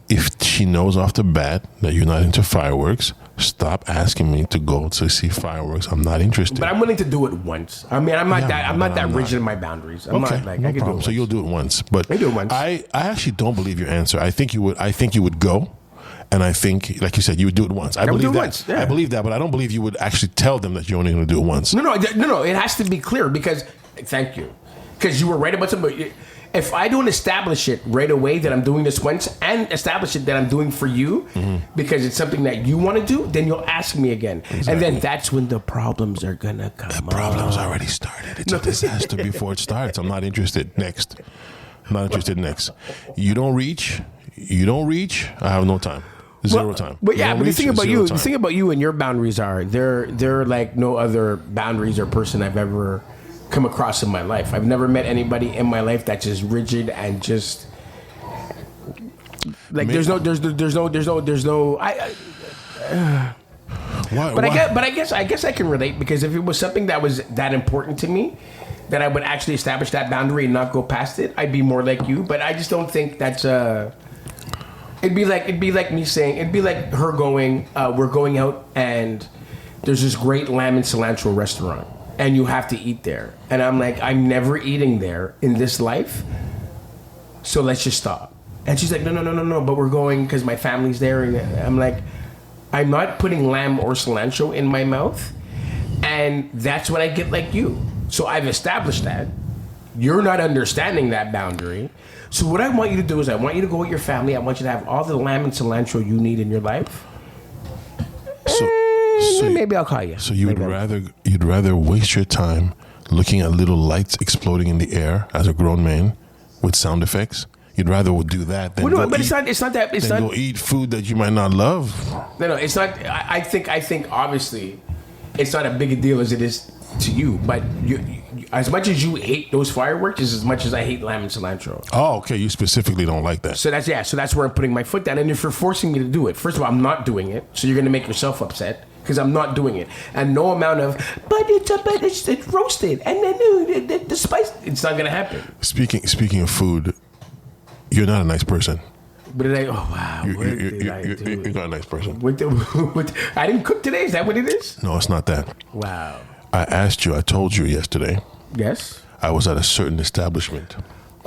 if she knows off the bat that you're not into fireworks, stop asking me to go to see fireworks. I'm not interested. But I'm willing to do it once. I mean, I'm not that rigid in my boundaries. I'm not like, no I can problem. do it once. So you'll do it once. But I do it once. I actually don't believe your answer. I think you would go. And I think, like you said, you would do it once. I believe that. Once, yeah. I believe that, but I don't believe you would actually tell them that you're only going to do it once. No. It has to be clear because, thank you, because you were right about something. If I don't establish it right away that I'm doing this once and establish it that I'm doing for you because it's something that you want to do, then you'll ask me again. Exactly. And then that's when the problems are going to come up. The problems already started. It's a disaster before it starts. I'm not interested. Next. You don't reach. I have no time. Zero time. But yeah, but the thing about you and your boundaries are they're like no other boundaries or person I've ever come across in my life. I've never met anybody in my life that's as rigid and just like there's no. I guess I can relate because if it was something that was that important to me, that I would actually establish that boundary and not go past it, I'd be more like you. But I just don't think that's It'd be like me saying, it'd be like her going, we're going out and there's this great lamb and cilantro restaurant and you have to eat there. And I'm like, I'm never eating there in this life. So let's just stop. And she's like, no, but we're going because my family's there. And I'm like, I'm not putting lamb or cilantro in my mouth. And that's what I get like you. So I've established that. You're not understanding that boundary. So what I want you to do is I want you to go with your family. I want you to have all the lamb and cilantro you need in your life. So maybe I'll call you. So you'd rather waste your time looking at little lights exploding in the air as a grown man with sound effects? You'd rather do that than go eat food that you might not love? No, it's not. I think obviously it's not a big a deal as it is to you, but you, as much as you hate those fireworks is as much as I hate lamb and cilantro. Oh, okay. You specifically don't like that. So that's where I'm putting my foot down. And if you're forcing me to do it, first of all, I'm not doing it. So you're going to make yourself upset because I'm not doing it. And no amount of, but it's roasted and then the spice. It's not going to happen. Speaking of food, you're not a nice person. What did I? Oh wow! You're not a nice person. I didn't cook today. Is that what it is? No, it's not that. Wow. I told you yesterday. Yes. I was at a certain establishment.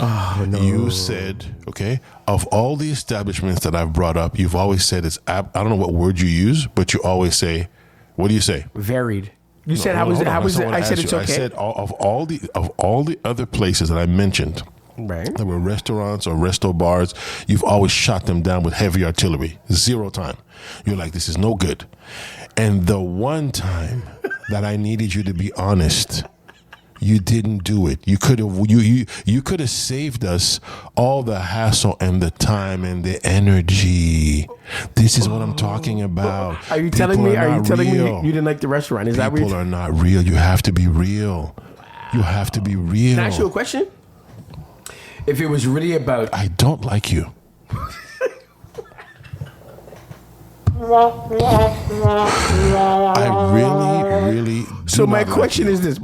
Oh, no. You said, okay, of all the establishments that I've brought up, you've always said I don't know what word you use, but you always say, what do you say? Varied. You said how was it? I said it's okay. I said of all the other places that I mentioned, right? That were restaurants or resto bars, you've always shot them down with heavy artillery. 0 time. You're like, this is no good. And the one time that I needed you to be honest, you didn't do it. You could have you could have saved us all the hassle and the time and the energy. This is what I'm talking about. Are you telling me you didn't like the restaurant? Is that what people are not real? You have to be real. You have to be real. Can I ask you a question? If it was really about, I don't like you. I really. So my question is this.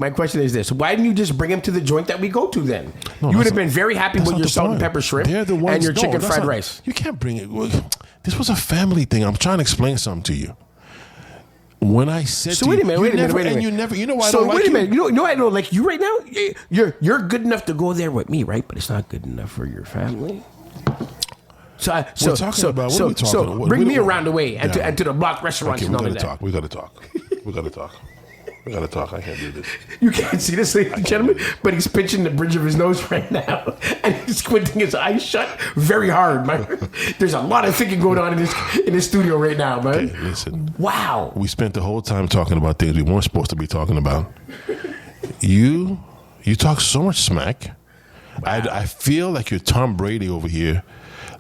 Why didn't you just bring him to the joint that we go to then? No, you would have been very happy with your salt and pepper shrimp and your chicken fried rice. You can't bring it. This was a family thing. I'm trying to explain something to you. When I said so wait a minute. You know why I so don't like wait a minute. you? You know I don't like you right now? You're good enough to go there with me, right? But it's not good enough for your family. So bring me around the way and to the block restaurants. Okay, we gotta talk. I can't do this. You can't see this, ladies and gentlemen, but he's pinching the bridge of his nose right now, and he's squinting his eyes shut very hard, man. There's a lot of thinking going on in this studio right now, man. Okay, listen. Wow. We spent the whole time talking about things we weren't supposed to be talking about. You talk so much smack. Wow. I feel like you're Tom Brady over here.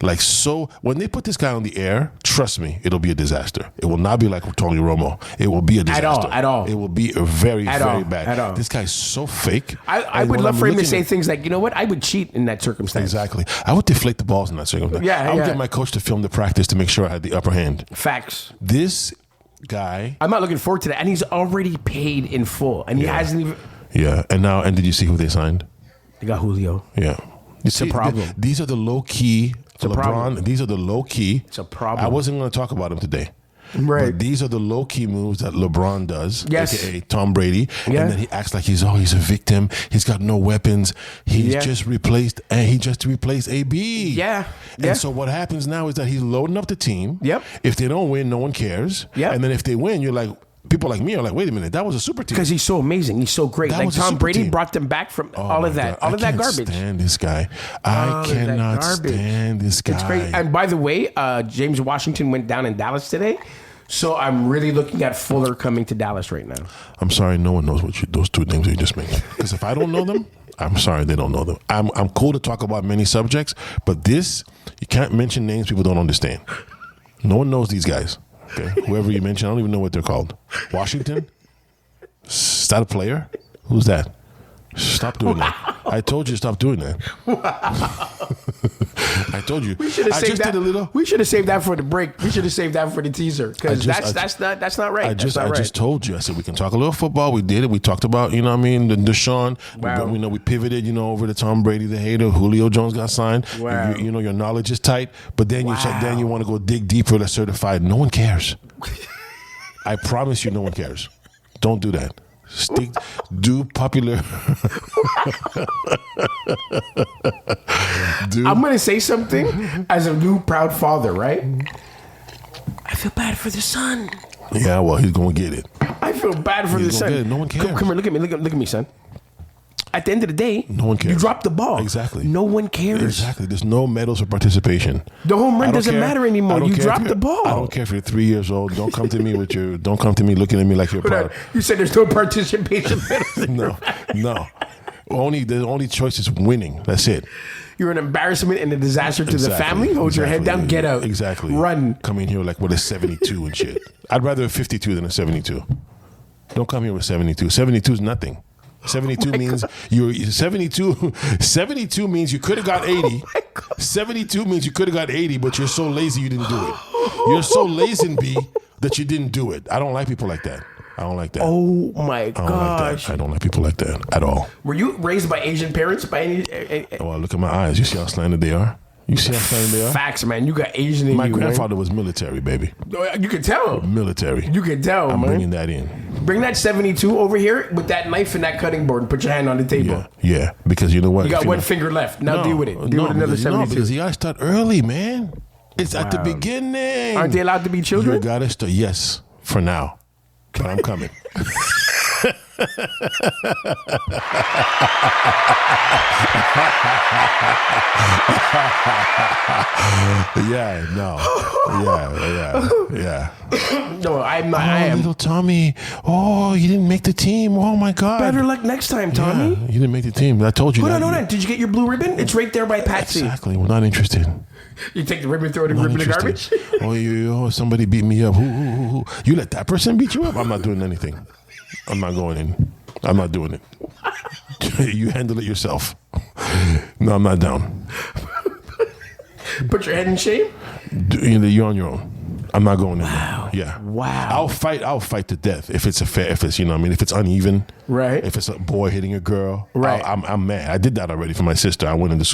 Like, so when they put this guy on the air, trust me, it'll be a disaster. It will not be like Tony Romo. It will be a disaster. At all. It will be a very bad. At all. This guy's so fake. I would love for him to say things like, you know what, I would cheat in that circumstance. Exactly. I would deflate the balls in that circumstance. I would get my coach to film the practice to make sure I had the upper hand. Facts. This guy. I'm not looking forward to that. And he's already paid in full. And he hasn't even. Yeah. And did you see who they signed? They got Julio. Yeah. It's a problem. These are the low key. LeBron, these are the low key. It's a problem. I wasn't going to talk about him today. Right. But these are the low key moves that LeBron does. Yes. AKA Tom Brady. Yeah. And then he acts like he's a victim. He's got no weapons. He just replaced AB. Yeah. And so what happens now is that he's loading up the team. Yep. If they don't win, no one cares. Yep. And then if they win, you're like, people like me are like, wait a minute, that was a super team. Because he's so amazing. He's so great. Like Tom Brady brought them back from all of that garbage. I can't stand this guy. I cannot stand this guy. It's great. And by the way, James Washington went down in Dallas today. So I'm really looking at Fuller coming to Dallas right now. I'm sorry, no one knows those two names you just mentioned. Because if I don't know them, I'm sorry they don't know them. I'm cool to talk about many subjects, but this, you can't mention names people don't understand. No one knows these guys. Okay, whoever you mentioned, I don't even know what they're called. Washington? Is that a player? Who's that? Stop doing that. I told you to stop doing that. I told you. We should have saved that. We should have saved that for the break. We should have saved that for the teaser because that's not right. I just told you. I said we can talk a little football. We did it. We talked about the Deshaun. Wow. We pivoted over to Tom Brady, the hater. Julio Jones got signed. Wow. Your knowledge is tight, but then you want to go dig deeper. That's certified. No one cares. I promise you, no one cares. Don't do that. Do popular. I'm going to say something as a new proud father, right? I feel bad for the son. Yeah, well, he's going to get it. I feel bad for the son. No one cares. Come here, look at me, son. At the end of the day, no one cares. You dropped the ball. Exactly. No one cares. Exactly. There's no medals for participation. The home run doesn't matter anymore. You dropped the ball. I don't care if you're 3 years old. Don't come to me looking at me like you're proud. You said there's no participation medals. No. The only choice is winning. That's it. You're an embarrassment and a disaster to the family. Hold your head down. Get out. Exactly. Run. Come in here with a 72 and shit. I'd rather a 52 than a 72. Don't come here with 72. 72 is nothing. 72 means you're 72. 72 means you could have got 80. 72 means you could have got 80, but you're so lazy you didn't do it. You're so lazy, B, that you didn't do it. I don't like people like that. I don't like that. Oh my gosh! I don't like people like that at all. Were you raised by Asian parents? By any? Well, look at my eyes. You see how slanted they are? You see how slanted they are? Facts, man. You got Asian in my you. My grandfather was military, baby. You can tell. Military. You can tell, I'm man. bringing that in. Bring that 72 over here with that knife and that cutting board and put your hand on the table. Yeah. Because you know what? You got one finger left. Now deal with it. Deal with another 72. No, because you gotta start early, man. It's at the beginning. Aren't they allowed to be children? You gotta start. Yes, for now. But I'm coming. Yeah. No, I'm not. I am. Little Tommy. Oh, you didn't make the team. Oh my God. Better luck next time, Tommy. Yeah, you didn't make the team. I told you. Hold on. Did you get your blue ribbon? It's right there by Patsy. Exactly. We're not interested. You take the ribbon, throw the ribbon in the garbage. Somebody beat me up. Who? You let that person beat you up? I'm not doing anything. I'm not going in. I'm not doing it. You handle it yourself. No, I'm not down. Put your head in shame? You're on your own. I'm not going in. Wow. Yeah. Wow. I'll fight to death if it's if it's if it's uneven. Right. If it's a boy hitting a girl. Right. I'm mad. I did that already for my sister. I went into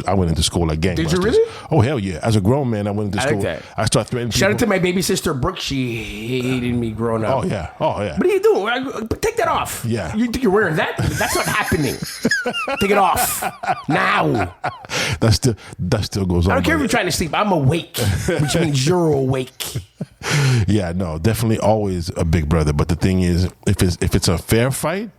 school like gangbusters. Did you really? Oh hell yeah. As a grown man, I went into school. Like that. I started threatening people. Shout out to my baby sister Brooke. She hated me growing up. Oh yeah. What are you doing? Take that off. Yeah. You think you're wearing that? That's not happening. Take it off now. That still goes on. I don't care if you're trying to sleep. I'm awake, which means you're awake. Yeah, no, definitely always a big brother. But the thing is, if it's a fair fight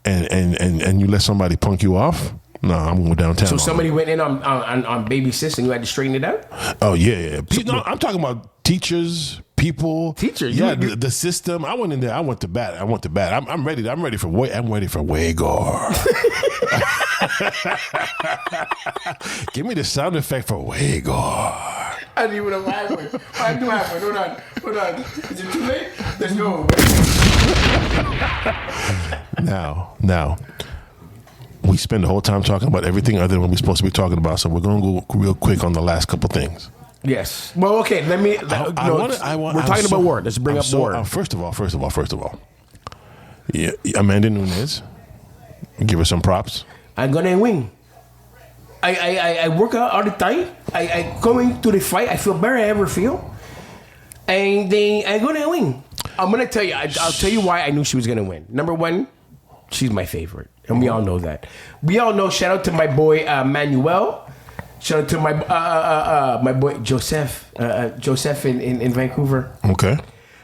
and you let somebody punk you off, no, I'm going downtown. So somebody went in on baby sis and you had to straighten it out? Oh yeah. No, I'm talking about teachers, people. Teachers? Yeah, the system. I went in there. I went to bat. I'm ready. I'm ready for Wagor. Give me the sound effect for Wagor. I didn't even know what happened. I knew what happened. Hold on. Is it too late? Let's go. Now, we spend the whole time talking about everything other than what we're supposed to be talking about. So we're going to go real quick on the last couple things. Yes. Well, okay. We're talking about war. Let's bring up war. First of all. Yeah, Amanda Nunes. Give her some props. I'm gonna win. I work out all the time. I coming to the fight. I feel better than I ever feel. And then I'm gonna win. I'm gonna tell you. I'll tell you why I knew she was gonna win. Number one, she's my favorite, and we all know that. We all know. Shout out to my boy Manuel. Shout out to my boy Joseph. Joseph in Vancouver. Okay.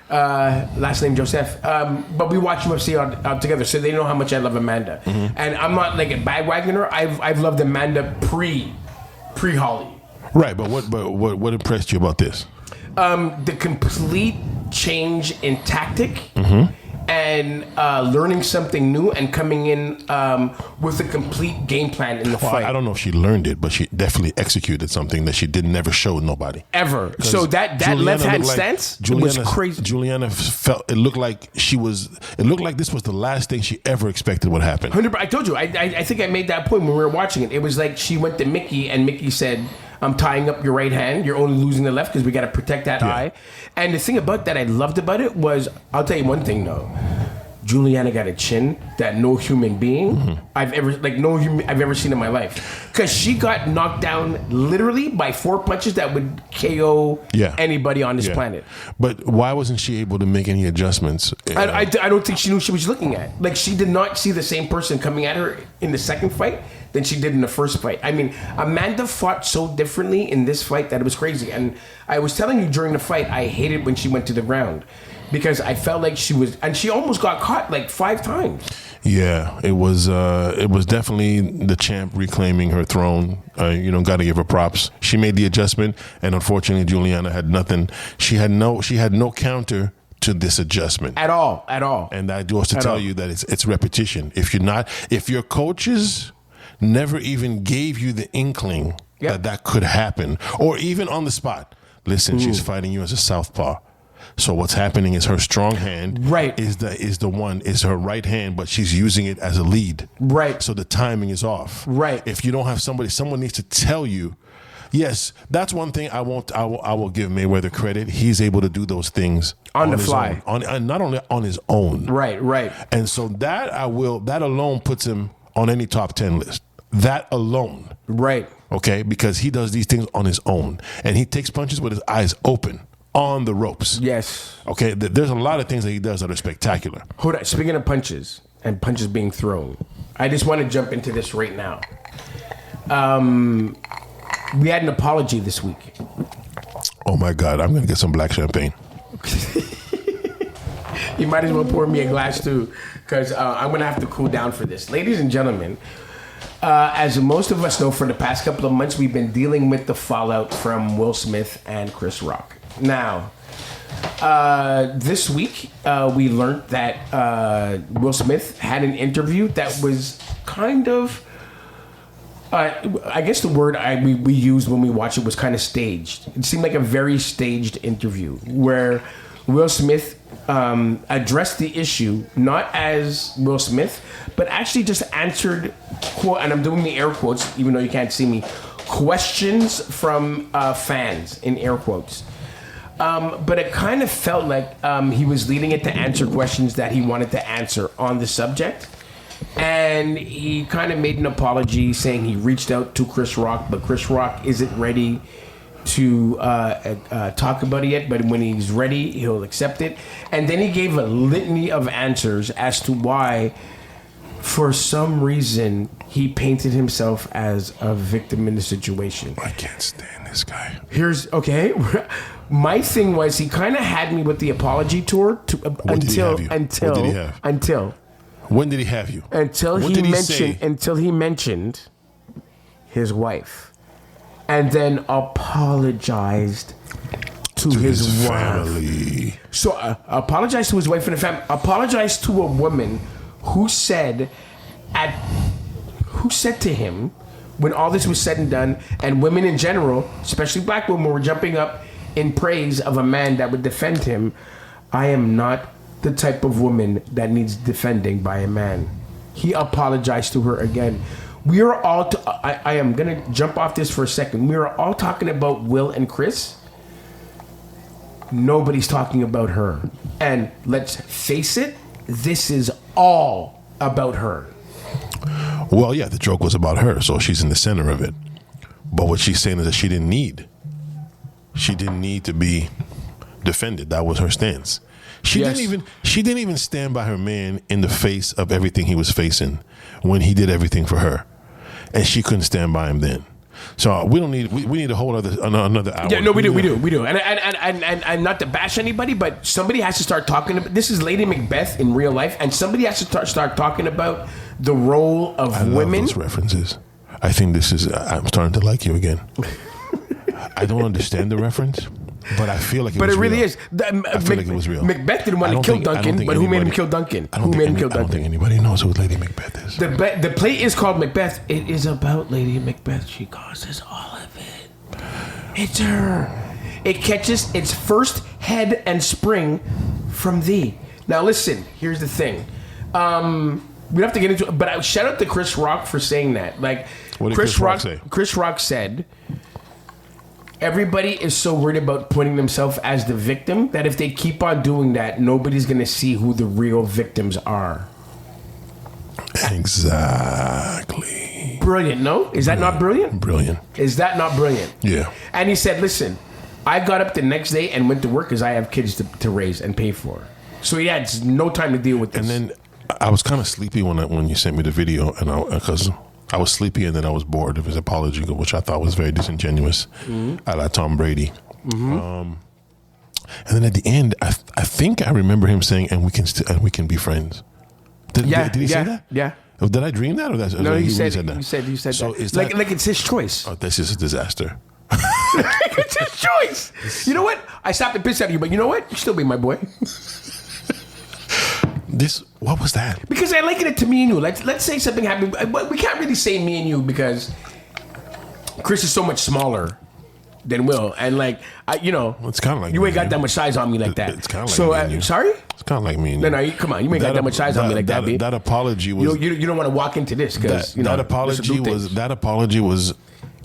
Last name Joseph. But we watch UFC all together, so they know how much I love Amanda. Mm-hmm. And I'm not like a bandwagoner her. I've loved Amanda pre Holly. Right, but what impressed you about this? The complete change in tactic. Mm-hmm. And learning something new and coming in with a complete game plan in the fight. I don't know if she learned it, but she definitely executed something that she never showed nobody. Ever. So that left hand stance was crazy. Juliana felt it looked like this was the last thing she ever expected would happen. 100%. I told you. I think I made that point when we were watching it. It was like she went to Mickey and Mickey said, I'm tying up your right hand. You're only losing the left because we got to protect that eye. And the thing about that I loved about it was, I'll tell you one thing though. Juliana got a chin that no human being I've ever seen in my life. Because she got knocked down literally by 4 punches that would KO anybody on this planet. But why wasn't she able to make any adjustments? I don't think she knew what she was looking at. Like, she did not see the same person coming at her in the second fight than she did in the first fight. I mean, Amanda fought so differently in this fight that it was crazy. And I was telling you during the fight, I hated when she went to the ground. Because I felt like she almost got caught like 5 times. Yeah, it was definitely the champ reclaiming her throne. Got to give her props. She made the adjustment, and unfortunately, Juliana had nothing. She had no counter to this adjustment at all. And that goes to tell you that it's repetition. If your coaches never even gave you the inkling that could happen, or even on the spot, listen, she's fighting you as a southpaw. So what's happening is her strong hand is her right hand, but she's using it as a lead. Right. So the timing is off. Right. If you don't have someone needs to tell you. Yes, that's one thing I will give Mayweather credit. He's able to do those things on the fly. And not only on his own. Right. And so that alone puts him on any top 10 list. That alone. Right. Okay, because he does these things on his own, and he takes punches with his eyes open. on the ropes. Yes. Okay, there's a lot of things that he does that are spectacular. Hold on. Speaking of punches and punches being thrown, I just want to jump into this right now. We had an apology this week. Oh my God, I'm gonna get some black champagne. You might as well pour me a glass too, because I'm gonna have to cool down for this, ladies and gentlemen. As most of us know, for the past couple of months, we've been dealing with the fallout from Will Smith and Chris Rock. Now, this week, we learned that Will Smith had an interview that was kind of, I guess the word we used when we watched it was kind of staged. It seemed like a very staged interview where Will Smith addressed the issue not as Will Smith, but actually just answered, quote, and I'm doing the air quotes, even though you can't see me, questions from fans, in air quotes. But it kind of felt like he was leading it to answer questions that he wanted to answer on the subject. And he kind of made an apology saying he reached out to Chris Rock, but Chris Rock isn't ready to talk about it yet, but when he's ready, he'll accept it. And then he gave a litany of answers as to why, for some reason, he painted himself as a victim in the situation. I can't stand this guy. Okay. My thing was he kind of had me with the apology tour When did he have you? When did he have you? Until he mentioned his wife. And then apologized to his wife. Family. So apologized to his wife and the family. Apologized to a woman who said to him, when all this was said and done, and women in general, especially black women, were jumping up in praise of a man that would defend him, I am not the type of woman that needs defending by a man. He apologized to her again. We are all, I am going to jump off this for a second. We are all talking about Will and Chris. Nobody's talking about her. And let's face it, this is all about her. Well, yeah, the joke was about her, so she's in the center of it. But what she's saying is that she didn't need to be defended. That was her stance. She didn't even stand by her man in the face of everything he was facing when he did everything for her. And she couldn't stand by him then. So we need a whole another hour. Yeah, no, we do. And not to bash anybody, but somebody has to start talking about, this is Lady Macbeth in real life, and somebody has to start talking about the role of women. I love those references. I think I'm starting to like you again. I don't understand the reference, but I feel like it was real. But it really is. I feel like it was real. Macbeth didn't want to kill Duncan, but who made him kill Duncan? I don't think anybody knows who Lady Macbeth is. The play is called Macbeth. It is about Lady Macbeth. She causes all of it. It's her. It catches its first head and spring from thee. Now listen, here's the thing. We don't have to get into it, but shout out to Chris Rock for saying that. Like, what did Chris Rock say? Chris Rock said, everybody is so worried about putting themselves as the victim that if they keep on doing that, nobody's going to see who the real victims are. Exactly. Brilliant, no? Is that not brilliant? Brilliant. Is that not brilliant? Yeah. And he said, listen, I got up the next day and went to work because I have kids to raise and pay for. So he had no time to deal with this. And then I was kind of sleepy when you sent me the video, and because I was sleepy and then I was bored of his apology, which I thought was very disingenuous, a la Tom Brady. And then at the end, I think I remember him saying, "And we can be friends." Did he say that? Yeah. Did I dream that, or that's no? He said said that. You said so that. Is like that, it's his choice. Oh, this is a disaster. It's his choice. You know what? I stopped and pissed at you, but you know what? You still be my boy. What was that? Because I liken it to me and you. Let's say something happened. We can't really say me and you because Chris is so much smaller than Will, and it's kind of like you ain't got that much size on me like that. It's kind of like so. Me and you. Sorry. It's kind of like me and you. No, come on. You ain't got that much size on me like that, babe. That apology was. You don't want to walk into this because that apology was.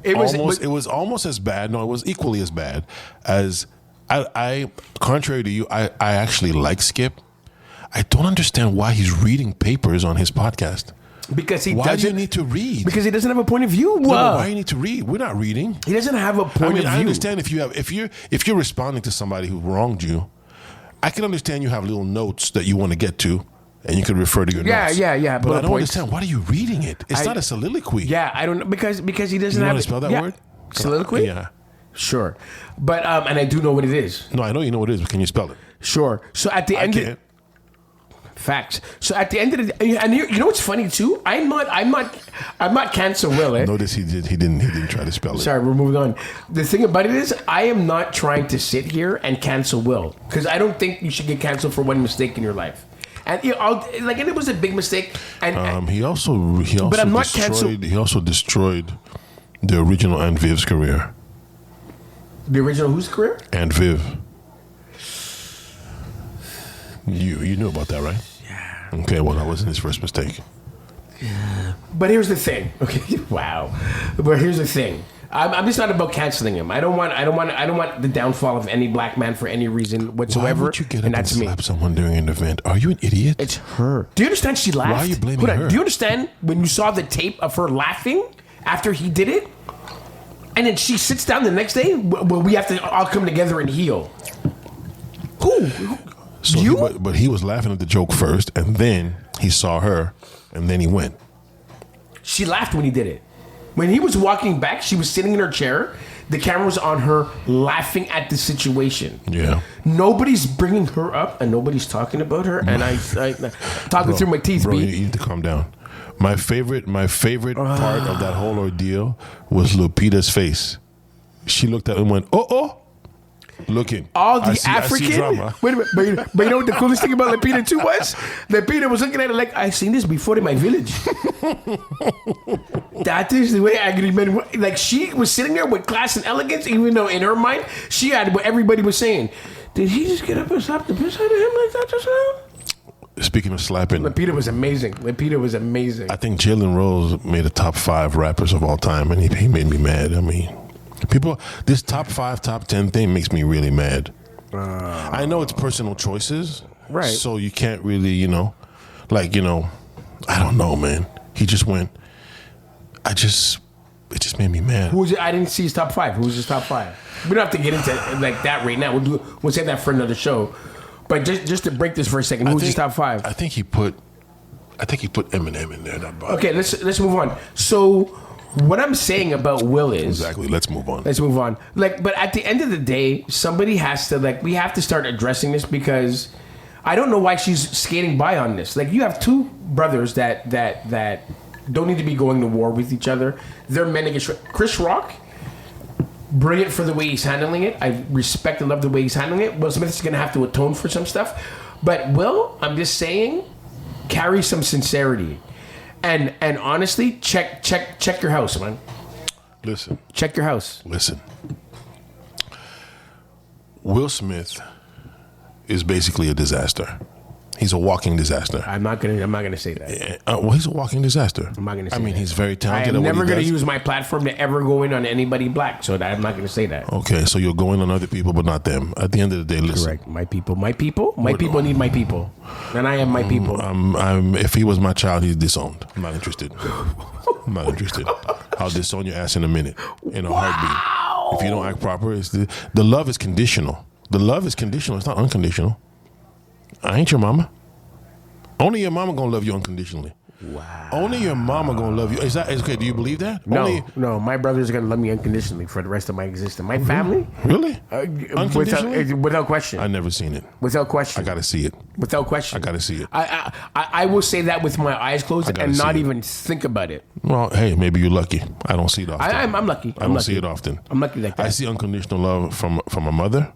It was almost as bad. No, it was equally as bad as I. Contrary to you, I actually like Skip. I don't understand why he's reading papers on his podcast. Because he Why do you doesn't need to read? Because he doesn't have a point of view. No, why do you need to read? We're not reading. He doesn't have a point of view. I understand if you're responding to somebody who wronged you, I can understand you have little notes that you want to get to, and you can refer to your notes. Yeah. But I don't understand. Why are you reading it? It's not a soliloquy. Yeah, I don't know because he doesn't You have. want to spell that word? Soliloquy. Yeah. Sure, but and I do know what it is. No, I know you know what it is, but can you spell it? Sure. So at the I end, can't. Facts. So at the end of the day, and you know what's funny too? I'm not cancel Will. Notice he didn't try to spell it. Sorry, we're moving on. The thing about it is, I am not trying to sit here and cancel Will because I don't think you should get canceled for one mistake in your life. And and it was a big mistake. And he also but I'm not destroyed. He also destroyed the original Aunt Viv's career. The original whose career? Aunt Viv. You knew about that, right? Yeah. Okay, well, that wasn't his first mistake. Yeah. But here's the thing. Okay, wow. But here's the thing. I'm just not about canceling him. I don't want the downfall of any black man for any reason whatsoever. Why would you get up and slap someone during an event? Are you an idiot? It's her. Do you understand she laughed? Why are you blaming her? Do you understand when you saw the tape of her laughing after he did it? And then she sits down the next day? Well, we have to all come together and heal. Who? So you? But he was laughing at the joke first, and then he saw her, and then he went. She laughed when he did it. When he was walking back, she was sitting in her chair. The camera was on her laughing at the situation. Yeah. Nobody's bringing her up, and nobody's talking about her. And I talking through my teeth. Bro, you need to calm down. My favorite part of that whole ordeal was Lupita's face. She looked at him and went, "Oh." Looking. All the I see African. drama. Wait a minute, but you know what the coolest thing about Lupita too was? Lupita was looking at it like, I've seen this before in my village. That is the way angry men. Like she was sitting there with class and elegance, even though in her mind she had what everybody was saying. Did he just get up and slap the piss out of him like that just now? Speaking of slapping, Lupita was amazing. I think Jalen Rose made a top 5 rappers of all time, and he made me mad. I mean, this top 5, top 10 thing makes me really mad. I know it's personal choices, right? So you can't really, I don't know, man. He just went. It just made me mad. Who was it? I didn't see his top 5. Who was his top 5? We don't have to get into like that right now. We'll save that for another show. But just to break this for a second, who was his top 5? I think he put Eminem in there. Okay, let's move on. So what I'm saying about Will is exactly. Let's move on. But at the end of the day, somebody has to we have to start addressing this because I don't know why she's skating by on this. Like you have two brothers that don't need to be going to war with each other. They're men against Chris Rock. Brilliant for the way he's handling it. I respect and love the way he's handling it. Will Smith is going to have to atone for some stuff. But Will, I'm just saying, carry some sincerity. And honestly, check your house, man. Listen. Check your house. Listen. Will Smith is basically a disaster. He's a walking disaster. I'm not gonna say that. Well, he's a walking disaster. I'm not gonna say that. I mean, he's very talented. I'm never gonna use my platform to ever go in on anybody black, so I'm not gonna say that. Okay, so you're going on other people, but not them. At the end of the day, listen. Correct. My people need my people, and I am my people. If he was my child, he's disowned. I'm not interested. I'll disown your ass in a minute, in a heartbeat. If you don't act proper, the love is conditional. The love is conditional. It's not unconditional. I ain't your mama. Only your mama gonna love you unconditionally. Wow. Only your mama gonna love you. Is okay? Do you believe that? No. My brother's gonna love me unconditionally for the rest of my existence. My family, really? Unconditionally? Without question. I've never seen it. Without question. I gotta see it. Without question. I gotta see it. I will say that with my eyes closed and not even think about it. Well, hey, maybe you're lucky. I don't see it often. I'm lucky. I don't see it often. I'm lucky like that. I see unconditional love from a mother.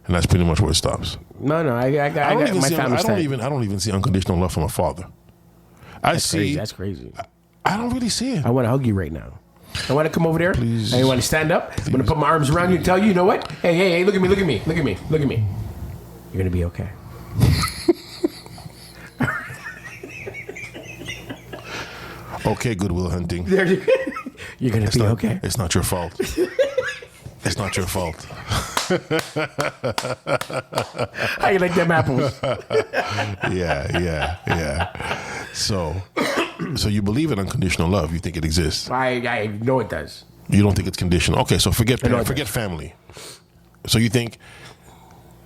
And that's pretty much where it stops. No, I got my family. I don't even see unconditional love from a father. That's crazy. I don't really see it. I want to hug you right now. I want to come over there. Please. I want to stand up. I'm going to put my arms around you and tell you, you know what? Hey, look at me. You're going to be okay. Okay, Good Will Hunting. You're going to be okay. It's not your fault. It's not your fault. How you like them apples? Yeah. So, So you believe in unconditional love. You think it exists. I know it does. You don't think it's conditional. Okay, so forget family. So you think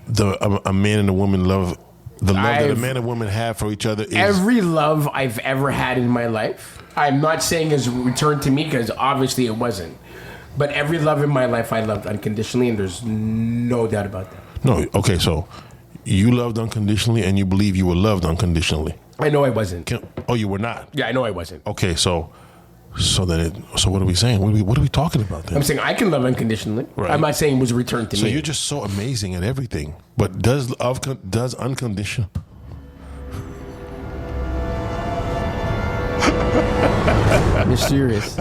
a man and a woman love the love that a man and woman have for each other is every love I've ever had in my life. I'm not saying is returned to me because obviously it wasn't. But every love in my life I loved unconditionally, and there's no doubt about that. No, okay, so you loved unconditionally and you believe you were loved unconditionally. I know I wasn't. You were not? Yeah, I know I wasn't. Okay, so what are we saying? What are we talking about then? I'm saying I can love unconditionally. Right. I'm not saying it was returned to me. So you're just so amazing at everything. But does unconditional... Mysterious.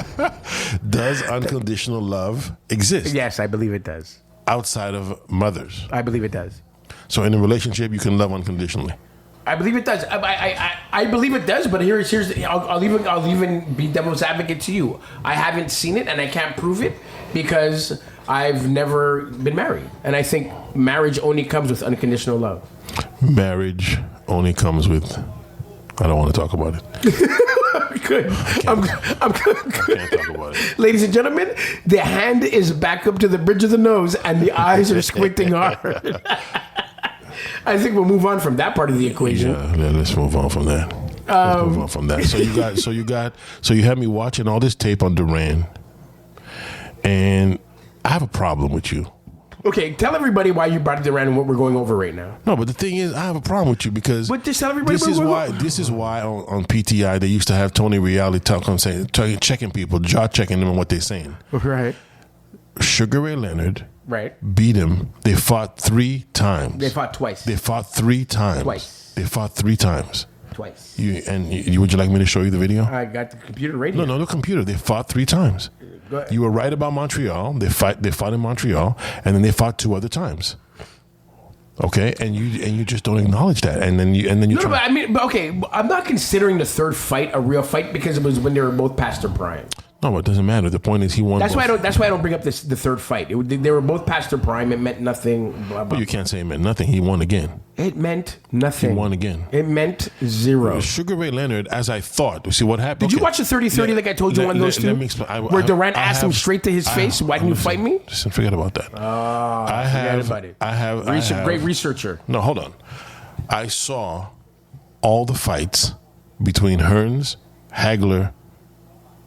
Does unconditional love exist? Yes, I believe it does. Outside of mothers? I believe it does. So in a relationship, you can love unconditionally? I believe it does. I believe it does, but I'll even be devil's advocate to you. I haven't seen it, and I can't prove it because I've never been married, and I think marriage only comes with unconditional love. Marriage only comes with... I don't want to talk about it. Good. I'm good. I can't talk about it. Ladies and gentlemen, the hand is back up to the bridge of the nose, and the eyes are squinting hard. I think we'll move on from that part of the equation. Yeah, let's move on from that. Let's move on from that. So you had me watching all this tape on Duran, and I have a problem with you. Okay, tell everybody why you brought it around and what we're going over right now. No, but the thing is, I have a problem with you because. But just tell everybody. This is why on PTI they used to have Tony Reali checking people, jaw checking them on what they're saying. Right. Sugar Ray Leonard. Right. Beat him. They fought 3 times. They fought twice. They fought 3 times. Twice. They fought 3 times. Twice. Would you like me to show you the video? I got the computer right here. No, the computer. They fought 3 times. Go ahead. You were right about Montreal. They fought in Montreal, and then they fought 2 other times. Okay, and you just don't acknowledge that, and then you. No, but I mean, but okay, I'm not considering the third fight a real fight because it was when they were both past their prime. No, it doesn't matter. The point is he won. That's why I don't bring up the third fight. They were both past their prime. It meant nothing. Blah, blah. But you can't say it meant nothing. He won again. It meant nothing. He won again. It meant 0. Sugar Ray Leonard, as I thought. See what happened? Did you watch the 30-30 like I told you on those 2? Let me explain. Where Durant asked him straight to his face, "Why didn't you fight me?" Just forget about that. Forget about it. Great researcher. No, hold on. I saw all the fights between Hearns, Hagler,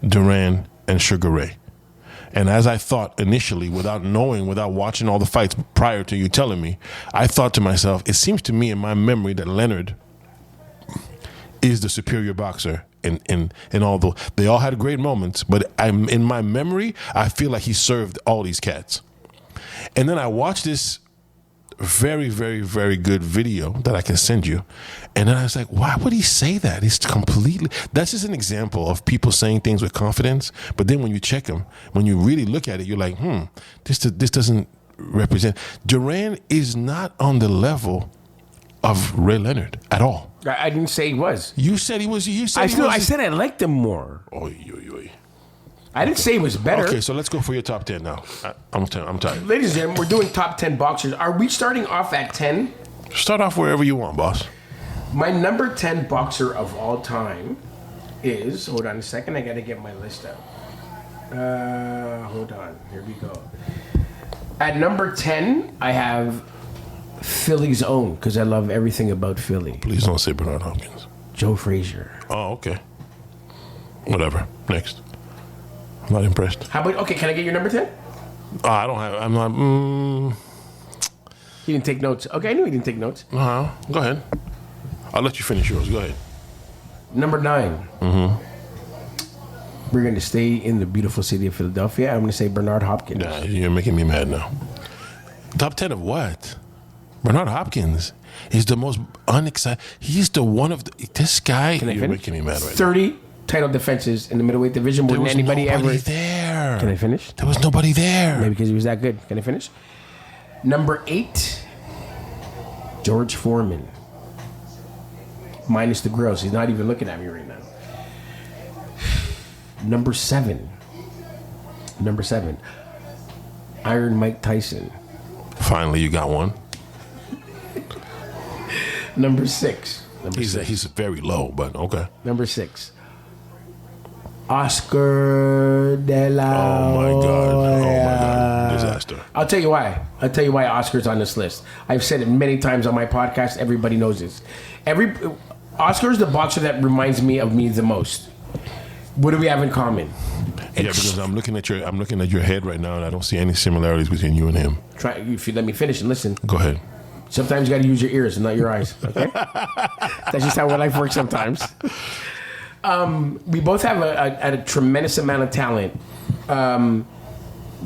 Duran, and Sugar Ray. And as I thought initially, without watching all the fights prior to you telling me, I thought to myself, it seems to me in my memory that Leonard is the superior boxer in all the... They all had great moments, but in my memory, I feel like he served all these cats. And then I watched this very, very, very good video that I can send you. And then I was like, why would he say that? It's completely... That's just an example of people saying things with confidence. But then when you check them, when you really look at it, you're like, this doesn't represent... Duran is not on the level of Ray Leonard at all. I didn't say he was. You said he was... I said I liked him more. Oy. I didn't say it was better. Okay, so let's go for your top 10 now. I'm tired. Ladies and gentlemen, we're doing top 10 boxers. Are we starting off at 10? Start off wherever you want, boss. My number 10 boxer of all time is... Hold on a second. I got to get my list out. Hold on. Here we go. At number 10, I have Philly's own, because I love everything about Philly. Please don't say Bernard Hopkins. Joe Frazier. Oh, okay. Whatever. Next. I'm not impressed. How about... Okay, can I get your number 10? I don't have... I'm not... He didn't take notes. Okay, I knew he didn't take notes. Go ahead. I'll let you finish yours. Go ahead. Number 9. Mm-hmm. We're going to stay in the beautiful city of Philadelphia. I'm going to say Bernard Hopkins. Nah, you're making me mad now. Top 10 of what? Bernard Hopkins is the most unexciting... He's the one of the... This guy... You're making me mad right 30 now. Title defenses in the middleweight division more than anybody ever. There. Can I finish? There was nobody there. Maybe because he was that good. Can I finish? Number 8, George Foreman. Minus the grills. He's not even looking at me right now. Number 7, Iron Mike Tyson. Finally, you got one. Number 6. He's very low, but okay. Number 6, Oscar de la Oh my God! Oh my Hoya. God! Disaster. I'll tell you why. Oscar's on this list. I've said it many times on my podcast. Everybody knows this. Oscar's the boxer that reminds me of me the most. What do we have in common? Yeah, because I'm looking at your head right now, and I don't see any similarities between you and him. If you let me finish and listen. Go ahead. Sometimes you got to use your ears and not your eyes. Okay, that's just how life works sometimes. We both have a tremendous amount of talent,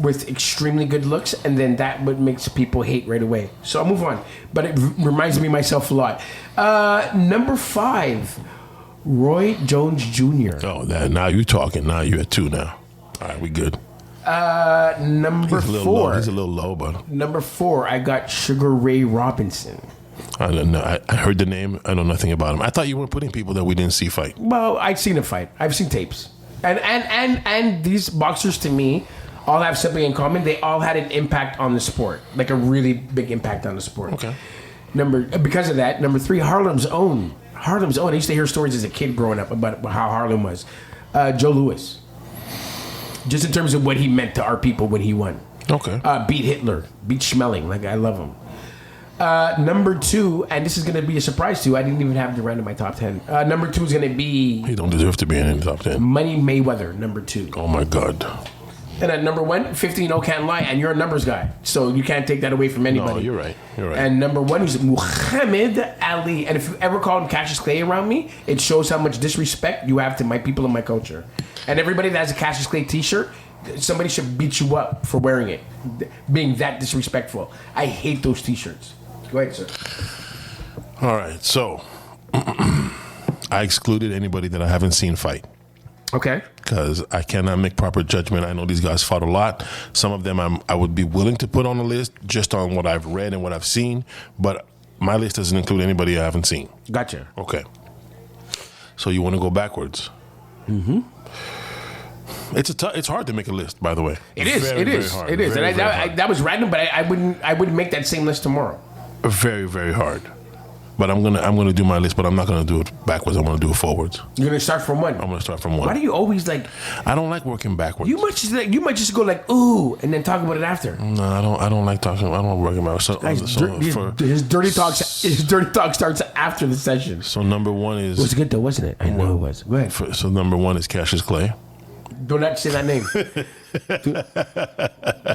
with extremely good looks, and then that what makes people hate right away. So I'll move on. But it reminds me of myself a lot. Number 5, Roy Jones Jr. Oh, now you're talking. Now you're at 2 now. All right, we good. Number 4. He's a little low, but Number 4, I got Sugar Ray Robinson. I don't know. I heard the name. I know nothing about him. I thought you weren't putting people that we didn't see fight. Well, I've seen him fight. I've seen tapes. And these boxers, to me, all have something in common. They all had an impact on the sport, like a really big impact on the sport. Okay. Because of that, number 3, Harlem's own. I used to hear stories as a kid growing up about how Harlem was. Joe Louis. Just in terms of what he meant to our people when he won. Okay. Beat Hitler. Beat Schmeling. Like, I love him. Number 2, and this is going to be a surprise too. I didn't even have Durant in my top 10. Number 2 is going to be He don't deserve to be in the top 10. Money Mayweather, number 2. Oh my God. And at number 1, 15-0 can't lie, and you're a numbers guy, so you can't take that away from anybody. No, you're right. And number 1 is Muhammad Ali. And if you ever call him Cassius Clay around me, it shows how much disrespect you have to my people and my culture. And everybody that has a Cassius Clay t-shirt, somebody should beat you up for wearing it, being that disrespectful. I hate those t-shirts. Go ahead, sir. All right, so I excluded anybody that I haven't seen fight. Okay. Because I cannot make proper judgment. I know these guys fought a lot. Some of them I would be willing to put on the list just on what I've read and what I've seen. But my list doesn't include anybody I haven't seen. Gotcha. Okay. So you want to go backwards? Mm-hmm. It's hard to make a list, by the way. It is. Very, it is. very hard. It is. Very, And very hard. that was random, but I wouldn't make that same list tomorrow. Very, very hard. But I'm gonna do my list, but I'm not gonna do it backwards. I'm gonna do it forwards. You're gonna start from 1. I'm gonna start from 1. Why do you always like? I don't like working backwards. You might just go like ooh, and then talk about it after. No, I don't like talking. I don't work backwards. His dirty talk starts after the session. So number 1 is. It was good though, wasn't it? I know it was. Go ahead. So number 1 is Cassius Clay. Do not say that name.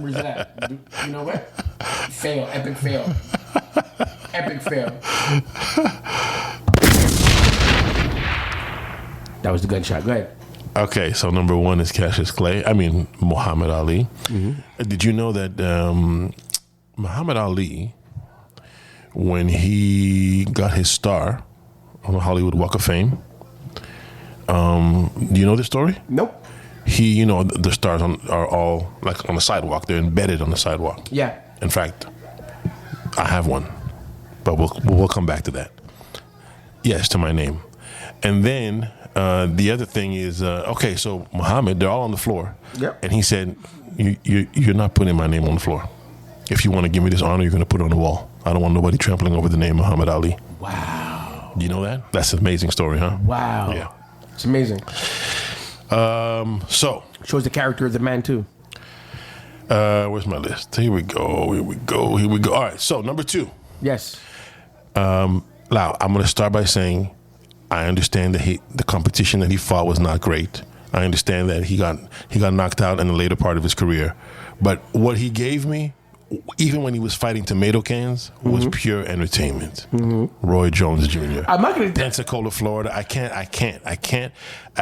Where's that? You know what? Fail. Epic fail. Epic fail. That was the gunshot. Go ahead. Okay, so number 1 is Cassius Clay. I mean, Muhammad Ali. Mm-hmm. Did you know that Muhammad Ali, when he got his star on the Hollywood Walk of Fame, do you know this story? Nope. The stars are all like on the sidewalk. They're embedded on the sidewalk. Yeah. In fact, I have one, but we'll come back to that. Yes, to my name. And then the other thing is, okay, so Muhammad, they're all on the floor. Yep. And he said, you're not putting my name on the floor. If you want to give me this honor, you're going to put it on the wall. I don't want nobody trampling over the name Muhammad Ali. Wow. Do you know that? That's an amazing story, huh? Wow. Yeah. It's amazing. So shows the character of the man too. Where's my list? Here we go. All right. So number 2. Yes. Lau, I'm going to start by saying I understand that the competition that he fought was not great. I understand that he got knocked out in the later part of his career. But what he gave me, even when he was fighting tomato cans, was pure entertainment. Mm-hmm. Roy Jones Jr. I'm not going to... Pensacola, Florida. I can't.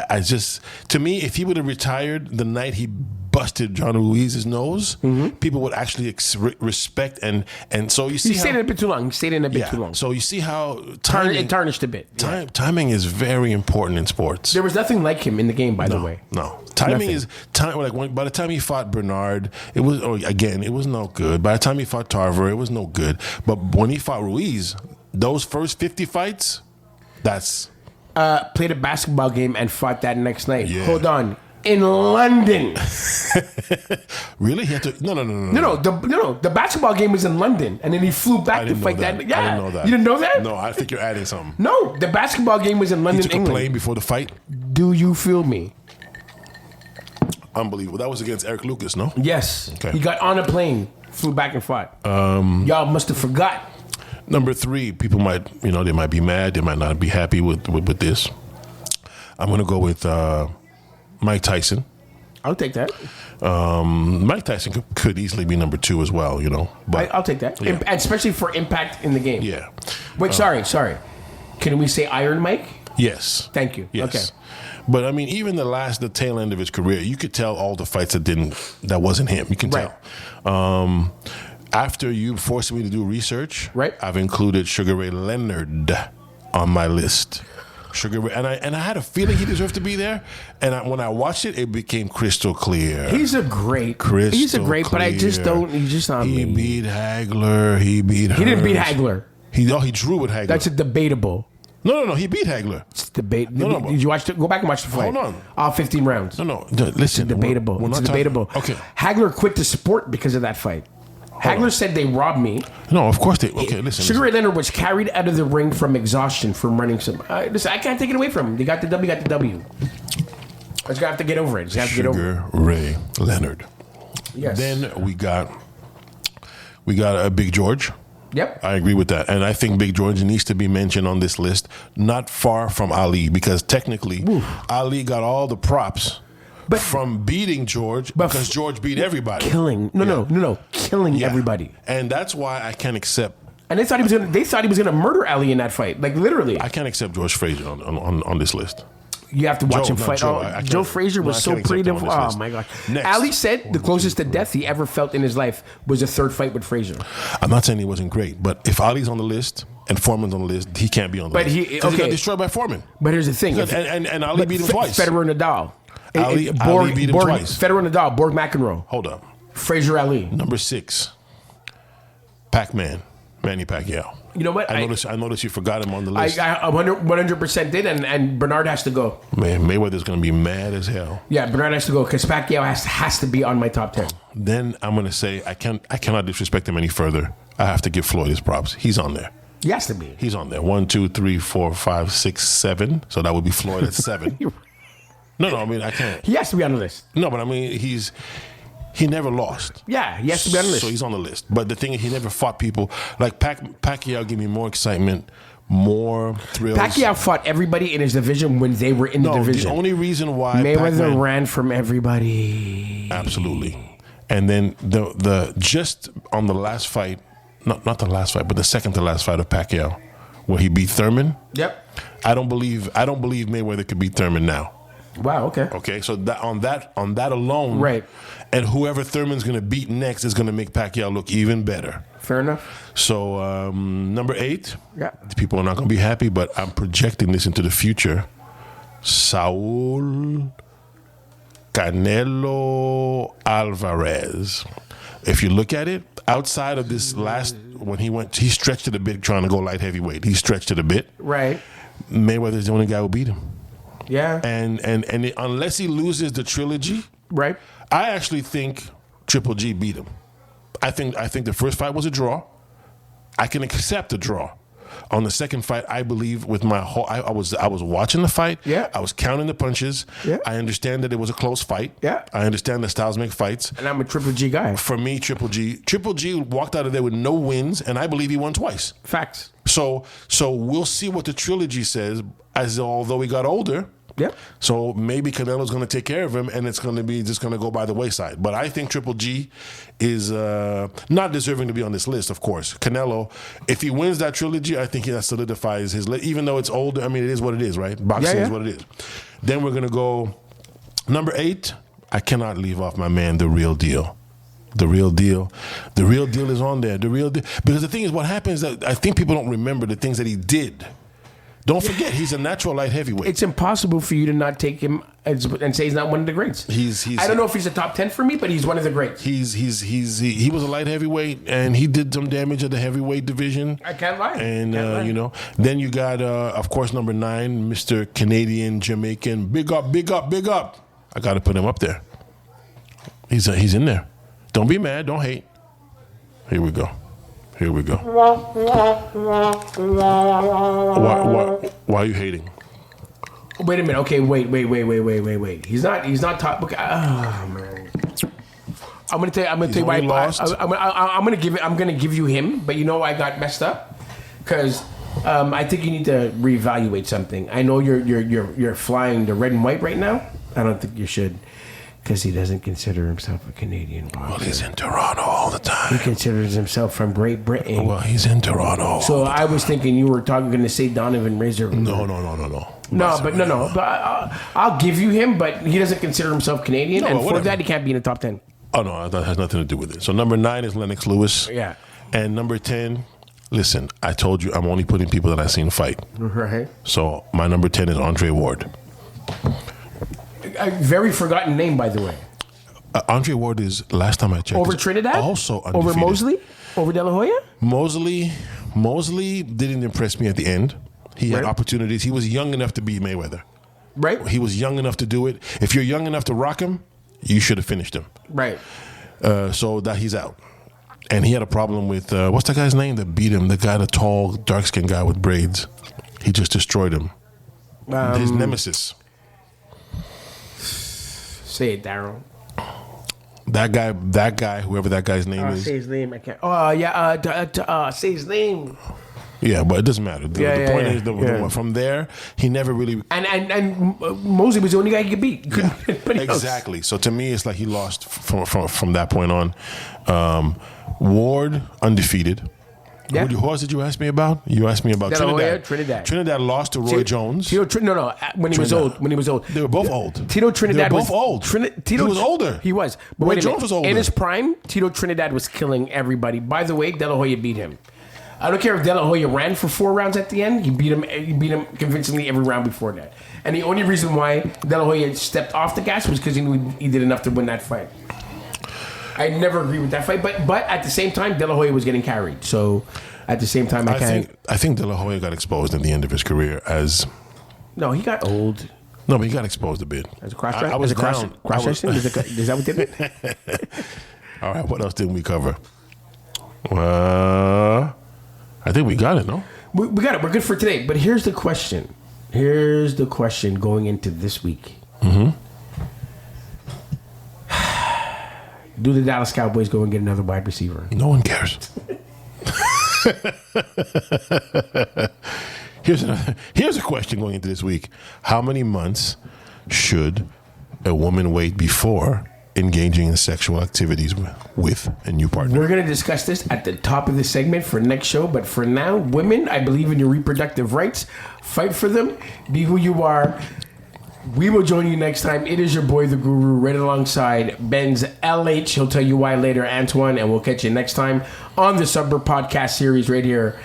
I just... To me, if he would have retired the night he busted John Ruiz's nose, people would actually respect and so you see he stayed in a bit too long. Too long. So you see how timing, it tarnished a bit. Timing is very important in sports. There was nothing like him in the game, by the way. No. Timing is time. By the time he fought Bernard, it was no good. By the time he fought Tarver, it was no good. But when he fought Ruiz, those first 50 fights, that's played a basketball game and fought that next night. Yeah. Hold on. In London. Really? He had to? No. The basketball game was in London, and then he flew back to fight that. Yeah, I didn't know that. You didn't know that? No, I think you're adding something. No, the basketball game was in London, He took England. a plane before the fight. Do you feel me? Unbelievable. That was against Eric Lucas, no? Yes. Okay. He got on a plane, flew back and fought. Y'all must have forgot. Number 3, people might, they might be mad. They might not be happy with this. I'm going to go with Mike Tyson. I'll take that. Mike Tyson could easily be number 2 as well, But I'll take that. Yeah. Especially for impact in the game. Yeah. Wait, sorry. Can we say Iron Mike? Yes. Thank you. Yes. Okay. But I mean, even the tail end of his career, you could tell all the fights that wasn't him. You can Right. tell. After you forced me to do research, Right. I've included Sugar Ray Leonard on my list. Sugar Ray, and I had a feeling he deserved to be there. And when I watched it, it became crystal clear. He's a great. Crystal but I just clear. don't. He's just not. He me. beat Hagler. He beat. He didn't beat Hagler. He drew with Hagler. That's a debatable. No. He beat Hagler. It's debate. No, Did you watch it? Go back and watch the fight. Hold on. All 15 rounds. No. Listen. Debatable. We're It's not debatable. Okay. Hagler quit the sport because of that fight. Hagler said they robbed me. No, of course they. Okay, listen. Sugar Ray Leonard was carried out of the ring from exhaustion from running some. Listen, I can't take it away from him. They got the W. Got the W. I just have to get over it. Just have to get over it. Sugar Ray Leonard. Yes. Then we got a Big George. Yep. I agree with that, and I think Big George needs to be mentioned on this list, not far from Ali, because technically Ali got all the props. From beating George, because George beat everybody. Killing. No. Killing everybody. And that's why I can't accept. And they thought he was gonna murder Ali in that fight. Like literally. I can't accept George Frazier on this list. You have to watch Joe, him no, fight. Joe, I Joe can't- Frazier no, was I so can't accept pretty. him on this Oh list. my god. Next. Ali said the closest to death he ever felt in his life was a third fight with Frazier. I'm not saying he wasn't great, but if Ali's on the list and Foreman's on the list, he can't be on the But list. he 'Cause okay. got destroyed by Foreman. But here's the thing. And Ali beat him twice. Federer Nadal. Ali beat him twice. Federer Nadal. Borg McEnroe. Hold up. Frazier Ali. Number 6, Pac-Man, Manny Pacquiao. You know what? I noticed you forgot him on the list. I 100% did, and Bernard has to go. Man, Mayweather's going to be mad as hell. Yeah, Bernard has to go because Pacquiao has to be on my top 10. Then I'm going to say I cannot disrespect him any further. I have to give Floyd his props. He's on there. He has to be. He's on there. 1, 2, 3, 4, 5, 6, 7. So that would be Floyd at 7. No, I mean I can't. He has to be on the list. No, but I mean he never lost. Yeah, he has to be on the list. So he's on the list. But the thing is, he never fought people like Pacquiao. Gave me more excitement, more thrills. Pacquiao fought everybody in his division when they were in the division. The only reason why Mayweather Pac-Man, ran from everybody. absolutely. And then the just on the last fight, not the last fight, but the second to last fight of Pacquiao, where he beat Thurman. Yep. I don't believe Mayweather could beat Thurman now. Wow. Okay. Okay, so that on that alone, Right. And whoever Thurman's going to beat next is going to make Pacquiao look even better. Fair enough. So number 8, Yeah. people are not going to be happy, but I'm projecting this into the future. Saul Canelo Alvarez. If you look at it, outside of this last, when he stretched it a bit trying to go light heavyweight. He stretched it a bit. Right. Mayweather's the only guy who beat him. Yeah. And unless he loses the trilogy, Right. I actually think Triple G beat him. I think the first fight was a draw. I can accept a draw. On the second fight, I believe with my whole, I was watching the fight. Yeah. I was counting the punches. Yeah. I understand that it was a close fight. Yeah. I understand that styles make fights. And I'm a Triple G guy. For me, Triple G walked out of there with no wins, and I believe he won twice. Facts. So we'll see what the trilogy says. As although he got older. Yep. So maybe Canelo's going to take care of him, and it's going to be just going to go by the wayside. But I think Triple G is not deserving to be on this list, of course. Canelo, if he wins that trilogy, I think that solidifies his list. Even though it's older, I mean, it is what it is, right? Boxing is what it is. Then we're going to go number 8. I cannot leave off my man, The Real Deal. The Real Deal. The Real Deal is on there. The Real Deal. Because the thing is, what happens is that I think people don't remember the things that he did. Don't forget, he's a natural light heavyweight. It's impossible for you to not take him and say he's not one of the greats. I don't know if he's a top 10 for me, but he's one of the greats. He was a light heavyweight, and he did some damage at the heavyweight division. I can't lie. And you know, then you got of course number 9, Mr. Canadian Jamaican, big up. I got to put him up there. He's in there. Don't be mad. Don't hate. Here we go. Why are you hating? Wait a minute. Okay, wait. He's not top. Okay. Oh man. I'm gonna tell you why. I'm gonna give you him. But you know I got messed up because I think you need to reevaluate something. I know you're flying the red and white right now. I don't think you should. Because he doesn't consider himself a Canadian boxer. Well, he's in Toronto all the time. He considers himself from Great Britain. Well, he's in Toronto. So I was thinking you were going to say Donovan Razor. No. But I'll give you him, but he doesn't consider himself Canadian. And for that, he can't be in the top 10. Oh, no, that has nothing to do with it. So number 9 is Lennox Lewis. Yeah. And number 10, listen, I told you I'm only putting people that I've seen fight. Right. So my number 10 is Andre Ward. A very forgotten name, by the way. Andre Ward is, last time I checked, over Trinidad? Also undefeated. Over Mosley? Over De La Hoya? Mosley didn't impress me at the end. He had opportunities. He was young enough to beat Mayweather. Right. He was young enough to do it. If you're young enough to rock him, you should have finished him. Right. So that he's out. And he had a problem with, what's that guy's name that beat him? The guy, the tall, dark-skinned guy with braids. He just destroyed him. His nemesis. Say it, Daryl. That guy, whoever that guy's name is. Say his name. I can't. Oh, yeah. Say his name. Yeah, but it doesn't matter. The point is, from there, he never really. And Mosley was the only guy he could beat. Exactly. So to me, it's like he lost from that point on. Ward, undefeated. Yeah. Who else did you ask me about? You asked me about Trinidad. Trinidad lost to Roy Jones. When he was old. They were both old. Tito Trinidad was old. He was older. He was. But Roy Jones was older. In his prime, Tito Trinidad was killing everybody. By the way, De La Hoya beat him. I don't care if De La Hoya ran for 4 rounds at the end. He beat him convincingly every round before that. And the only reason why De La Hoya stepped off the gas was because he knew he did enough to win that fight. I never agree with that fight, but at the same time, De La Hoya was getting carried. So at the same time, I think De La Hoya got exposed at the end of his career as. No, he got old. No, but he got exposed a bit. As a cross-dressing? I was down. Cross-dressing? Is that what did it? All right, what else didn't we cover? I think we got it, no? We got it. We're good for today. But here's the question. Going into this week. Mm-hmm. Do the Dallas Cowboys go and get another wide receiver? No one cares. Here's a question going into this week. How many months should a woman wait before engaging in sexual activities with a new partner? We're going to discuss this at the top of the segment for next show. But for now, women, I believe in your reproductive rights. Fight for them. Be who you are. We will join you next time. It is your boy, the Guru, right alongside Benz LH. He'll tell you why later, Antoine, and we'll catch you next time on the Suburb Podcast series right here